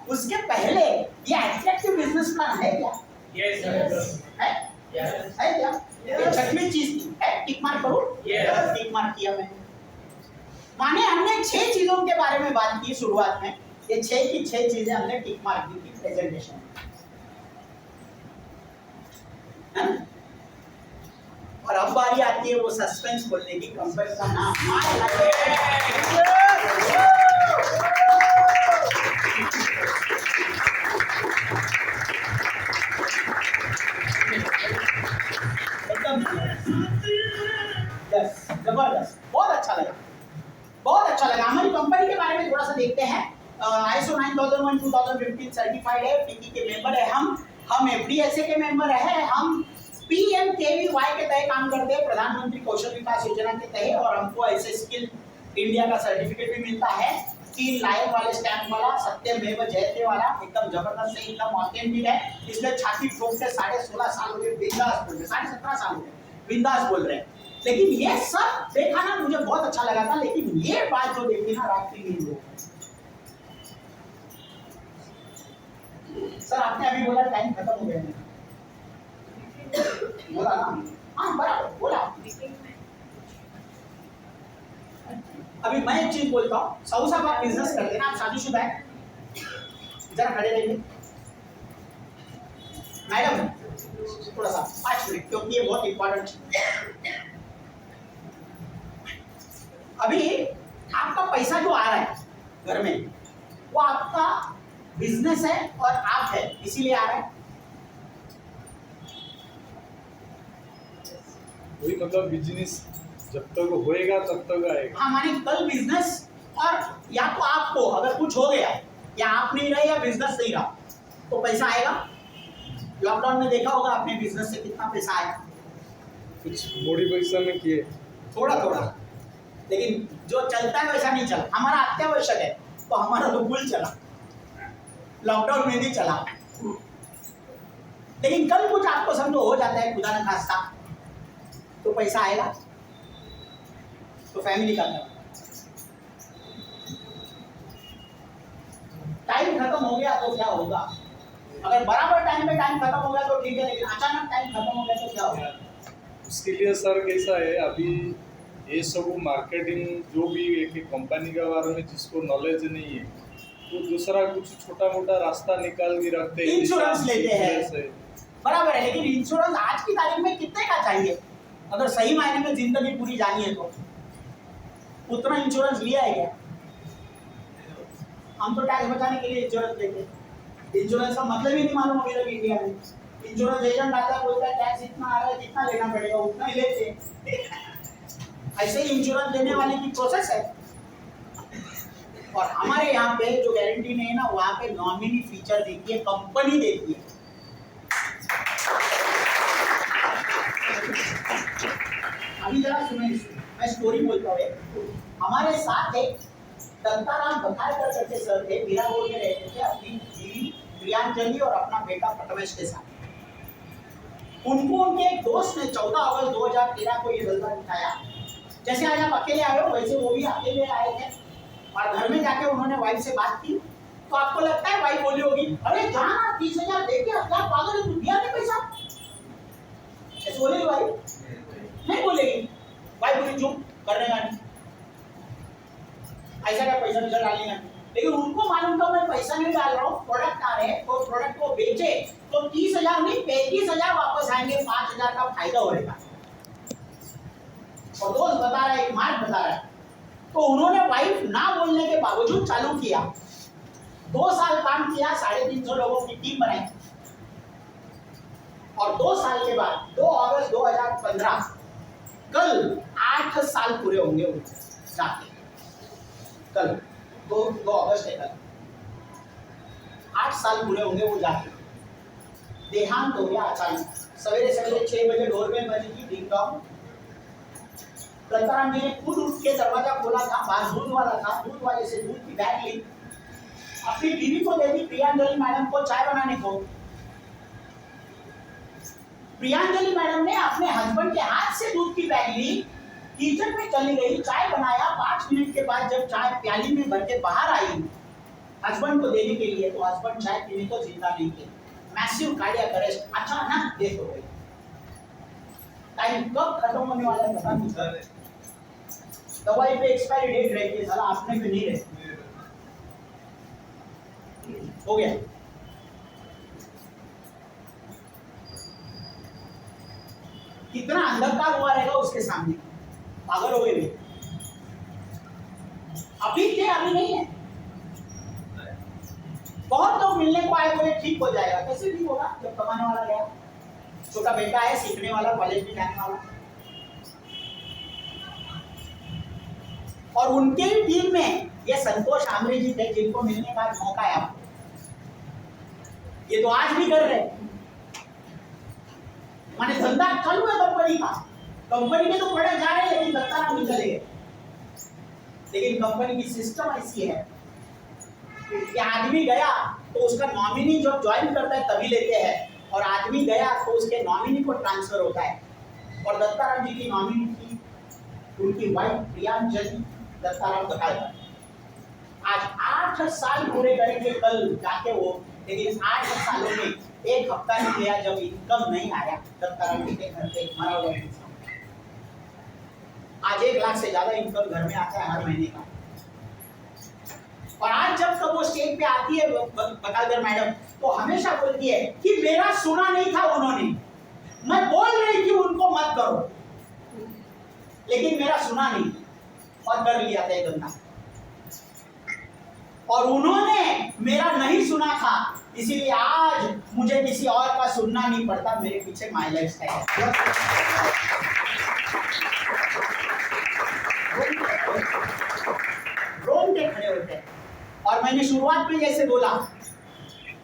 [SPEAKER 1] उसके पहले ये एट्रैक्टिव बिजनेस प्लान है क्या?
[SPEAKER 2] Yes sir.
[SPEAKER 1] है? है क्या? ये छठवीं चीज थी, है टिक मार्क करो। टिक मार्क किया मैंने। माने हमने 6 चीजों के बारे में बात की शुरुआत में, ये 6 की 6 चीजें हमने टिक मार्क दी थी प्रेजेंटेशन में। और अब बारी आती है वो सस्पेंस बोलने की, कंपनी का नाम जबरदस्त, बहुत अच्छा लगा, बहुत अच्छा लगा। हमारी कंपनी के बारे में थोड़ा सा देखते हैं। ISO 9001 2015 सर्टिफाइड है, FICCI के मेंबर है हम FDSA के मेंबर है, हम PMKVY के तहत काम करते हैं, प्रधानमंत्री कौशल विकास योजना के तहत, और हमको ऐसे स्किल इंडिया का सर्टिफिकेट भी मिलता है, 3 लाइन वाले स्टैम्प वाला, सत्यमेव जयते वाला, एकदम जबरदस्त है, एकदम ऑथेंटिक है। इसलिए छाती ठोक के 16.5 साल हो गए बिंदास बोल रहे, 17.5 साल हो गए बिंदास बोल रहे हैं। लेकिन ये सब देखा ना, मुझे बहुत अच्छा लगा था, लेकिन ये बात जो देखी ना, रात्रि नींद हो। सर आपने अभी बोला टाइम खत्म हो गया है, बोला ना? हाँ बराबर बोला। अभी मैं एक चीज बोलता हूँ, साहब आप बिजनेस करते हैं ना, आप शादीशुदा है, जरा खड़े रहिए मैडम, थोड़ा सा 5 मिनट, क्योंकि ये बहुत इंपॉर्टेंट है। अभी आपका पैसा जो आ रहा है घर में, वो आपका बिजनेस है और आप है, इसीलिए आ रहा है।
[SPEAKER 2] वही मतलब बिजनेस जब तक होएगा तब तक आएगा।
[SPEAKER 1] हाँ माने कल बिजनेस, और या तो आपको अगर कुछ हो गया, या आप नहीं रहे या बिजनेस नहीं रहा, तो पैसा आएगा। लॉकडाउन में देखा होगा आपने बिजनेस से कितना पैसा आया,
[SPEAKER 2] कुछ बॉडी पैसा में किए,
[SPEAKER 1] थोड़ा थोड़ा, लेकिन जो चलता है वैसा नहीं चला। हमारा अत्यावश्यक है तो हमारा तो फुल चला, लॉकडाउन में भी चला। लेकिन कल कुछ आपको समझो हो जाता है खुदा न खास्ता, तो पैसा आएगा, तो फैमिली का क्या? टाइम खत्म हो गया तो क्या होगा? अगर बराबर टाइम पे टाइम खत्म हो गया तो ठीक है, लेकिन अचानक टाइम खत्म हो गया तो क्या होगा?
[SPEAKER 2] उसके लिए सर कैसा है, अभी ये सब मार्केटिंग जो भी एक कंपनी के बारे में जिसको नॉलेज नहीं है, तो दूसरा कुछ छोटा मोटा रास्ता निकाल के रखते हैं,
[SPEAKER 1] इंश्योरेंस लेते हैं, बराबर है। लेकिन इंश्योरेंस आज की तारीख में कितने का चाहिए? अगर सही मायने में जिंदगी पूरी जानी है तो उतना इंश्योरेंस लिया है क्या? हम तो टैक्स बचाने के लिए इंश्योरेंस लेते हैं। इंश्योरेंस का मतलब ही नहीं मालूम अभी तक इंडिया में। इंश्योरेंस एजेंट आता है, बोलता है टैक्स इतना आ रहा है, जितना लेना पड़ेगा उतना ही लेते हैं। ऐसे ही इंश्योरेंस देने वाले की प्रोसेस है। और हमारे यहाँ पे जो गारंटी नहीं है ना, वहाँ पे नॉमिनी फीचर देती है, कंपनी देती है। अभी जरा सुनिए, मैं स्टोरी बोलता हूँ। हमारे साथ एक दत्ताराम बखारकर करके सर थे, मीरा रोड में रहते थे, अपनी बीवी प्रियांजलि और अपना बेटा प्रथमेश के साथ। उनको उनके एक दोस्त ने 14 अगस्त 2013 को ये जलवा दिखाया। जैसे आज आप अकेले आए हो, वैसे वो भी अकेले आए थे, और घर में जाके उन्होंने वाइफ से बात की। तो आपको लगता है वाइफ बोली होगी, अरे जाना 30,000 दे के, क्या पागल है तू, दिया नहीं पैसा? ऐसे बोलेगी वाइफ? नहीं बोलेगी। वाइफ बोली चुप, करने का नहीं, ऐसा क्या पैसा वैसा डालेगा। लेकिन उनको मालूम था मैं पैसा नहीं डाल रहा हूँ, प्रोडक्ट आ रहे हैं, तो प्रोडक्ट को बेचे तो 30,000 नहीं 35,000 वापस आएंगे, 5,000 का फायदा होगा। और दोस्त बता रहा है, एक मार्क बता रहा है। तो उन्होंने वाइफ ना बोलने के बावजूद चालू किया, 2 साल काम किया, 350 लोगों की टीम बनाई, और 2 साल के बाद 2 अगस्त 2015, कल 8 साल पूरे होंगे उनको जाके। कल 2 अगस्त है, कल 8 साल पूरे होंगे वो जाके। देहांत हो गया अचानक, सवेरे सवेरे 6 बजे डोरबेल बजी थी, डिंग डोंग। दत्ताराम जी ने खुद उठ के दरवाजा खोला था, बाहर दूध वाला था, दूध वाले से दूध की बैग ली, अपनी बीवी को दे दी, प्रियांजलि मैडम को चाय बनाने को। प्रियांजलि मैडम ने अपने हस्बैंड के हाथ से दूध की बैग ली, किचन में चली गई, चाय बनाया। 5 मिनट के बाद जब चाय प्याली में भर के बाहर आई हस्बैंड को देने के लिए, तो हस्बैंड चाय पीने को जिंदा नहीं थे। मैसिव कार्डियक अरेस्ट, अचानक डेथ हो गई। टाइम कब खत्म होने वाला है पता नहीं सर। दवाई पे एक्सपायरी डेट रहती है, साला आपने पे नहीं रहती। हो गया। कितना अंधकार हुआ रहेगा उसके सामने, पागल हो गए। अभी थे, अभी नहीं है। बहुत लोग मिलने को आए, बोले ठीक हो जाएगा। कैसे ठीक होगा जब कमाने वाला गया? छोटा बेटा है, सीखने वाला, कॉलेज में जाने वाला। और उनके ही टीम में ये संतोष आमरे जी थे, जिनको मिलने का मौका है आपको। ये तो आज भी कर रहे हैं। माने धंधा चालू है कंपनी का, कंपनी के तो बड़े जा रहे हैं, लेकिन दत्ताराम नहीं चले। लेकिन कंपनी की सिस्टम ऐसी है कि आदमी गया तो उसका नॉमिनी जब ज्वाइन करता है तभी लेते हैं, और आदमी गया तो उसके नॉमिनी को ट्रांसफर होता है। और दत्ताराम जी की नॉमिनी थी उनकी वाइफ प्रियांजलि दत्ताराम बघालकर। आज 8 साल पूरे करेंगे कल जाके वो, लेकिन 8 सालों में एक हफ्ता नहीं गया जब इनकम नहीं आया दत्ताराम जी के घर पे मरा हुआ इंसान। आज 1 लाख से ज्यादा इनकम घर में आता है हर महीने का। और आज जब कब वो स्टेज पे आती है बघालकर मैडम, तो हमेशा बोलती है कि मेरा सुना नहीं था उन्होंने, मैं बोल रही थी उनको मत करो, लेकिन मेरा सुना नहीं और कर लिया था ये धंधा। और उन्होंने मेरा नहीं सुना था, इसीलिए आज मुझे किसी और का सुनना नहीं पड़ता। मेरे पीछे माय लाइफस्टाइल है। रोम के खड़े होते हैं। और मैंने शुरुआत में जैसे बोला,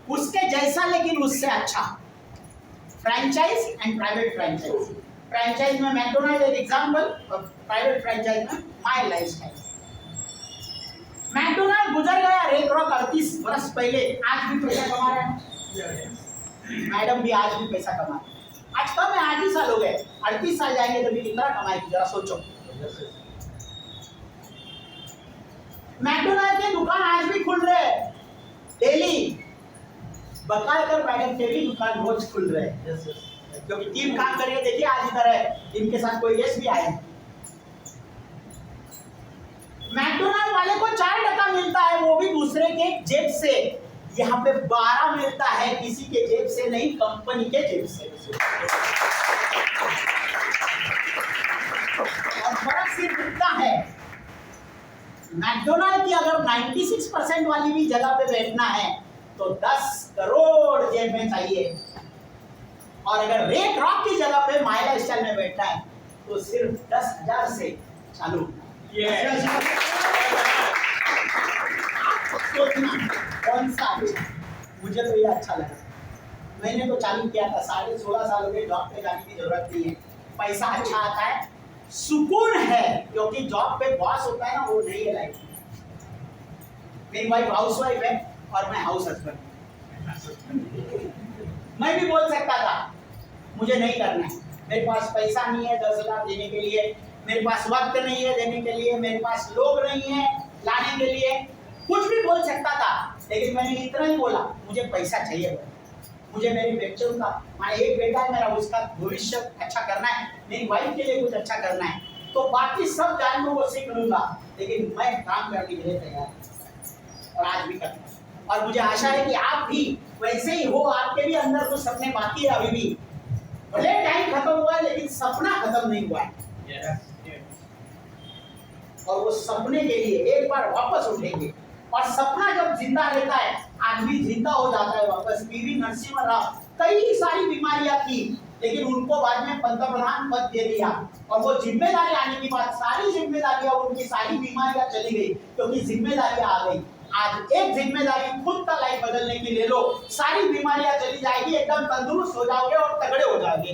[SPEAKER 1] उसके जैसा लेकिन उससे अच्छा। Franchise and private franchise. Franchise में मैकडोनल्ड एक एग्जांपल, और प्राइवेट फ्रैंचाइज में माय लाइफस्टाइल। मैकडोनल्ड गुजर गया रेक रॉक 38 वर्ष पहले, आज भी पैसा कमा रहा है। मैडम भी आज भी पैसा कमा रही है। आज कम है, 8 ही साल हो गए, 38 साल जाएंगे तो भी कितना कमाएगी, जरा सोचो। मैकडोनल्ड के दुकान आज भी खुल रहे हैं डेली। बघालकर मैडम के भी दुकान रोज खुल रहे हैं, क्योंकि टीम काम करिए। देखिए आज इधर है, इनके साथ कोई गेस्ट भी आए। मैकडोनल्ड वाले को 4% मिलता है, वो भी दूसरे के जेब से। यहाँ पे 12 मिलता है, किसी के जेब से नहीं, कंपनी के जेब से। और फर्क सिर्फ इतना है, मैकडोनल्ड की अगर 96% वाली भी जगह पे बैठना है तो 10 करोड़ जेब में चाहिए, और अगर रेक रॉक की जगह पे माय लाइफस्टाइल में बैठना है तो सिर्फ 10,000 से चालू। सोचना कौन सा अच्छा। मुझे तो ये अच्छा लगा, मैंने तो चालू किया था। 16.5 साल हो गए, जॉब पे जाने की जरूरत नहीं है। पैसा अच्छा आता है, सुकून है, क्योंकि जॉब पे बॉस होता है ना, वो नहीं है लाइफ में। मेरी वाइफ हाउस वाइफ है और मैं हाउस हस्बैंड। मैं भी बोल सकता था मुझे नहीं करना है, मेरे पास पैसा नहीं है 10,000 देने के लिए, मेरे पास वक्त नहीं है देने के लिए, मेरे पास लोग नहीं है लाने के लिए, कुछ भी बोल सकता था। लेकिन मैंने इतना ही बोला, मुझे पैसा चाहिए, मुझे मेरे बच्चों का, माने एक बेटा है मेरा, उसका भविष्य अच्छा करना है, मेरी वाइफ के लिए कुछ अच्छा करना है, तो बाकी सब जान वो सीख लूंगा, लेकिन मैं काम करने के लिए तैयार हूं और आज भी करता हूं। और मुझे आशा है कि आप भी वैसे ही हो, आपके भी अंदर कुछ सपने बाकी है अभी भी। भले टाइम खत्म हुआ है, लेकिन सपना खत्म नहीं हुआ है। और वो सपने के लिए एक बार वापस उठेंगे, और सपना जब जिंदा रहता है, आदमी जिंदा हो जाता है वापस। पीवी नरसिम्हा राव, कई सारी बीमारियां थी, लेकिन उनको बाद में पंतप्रधान पद दे दिया, और वो जिम्मेदारी आने के बाद सारी जिम्मेदारियां, उनकी सारी बीमारियां चली गई, क्योंकि जिम्मेदारियां आ गई। आज एक जिम्मेदारी खुद का लाइफ बदलने की ले लो, सारी बीमारियां चली जाएगी, एकदम तंदुरुस्त हो जाओगे और तगड़े हो जाओगे।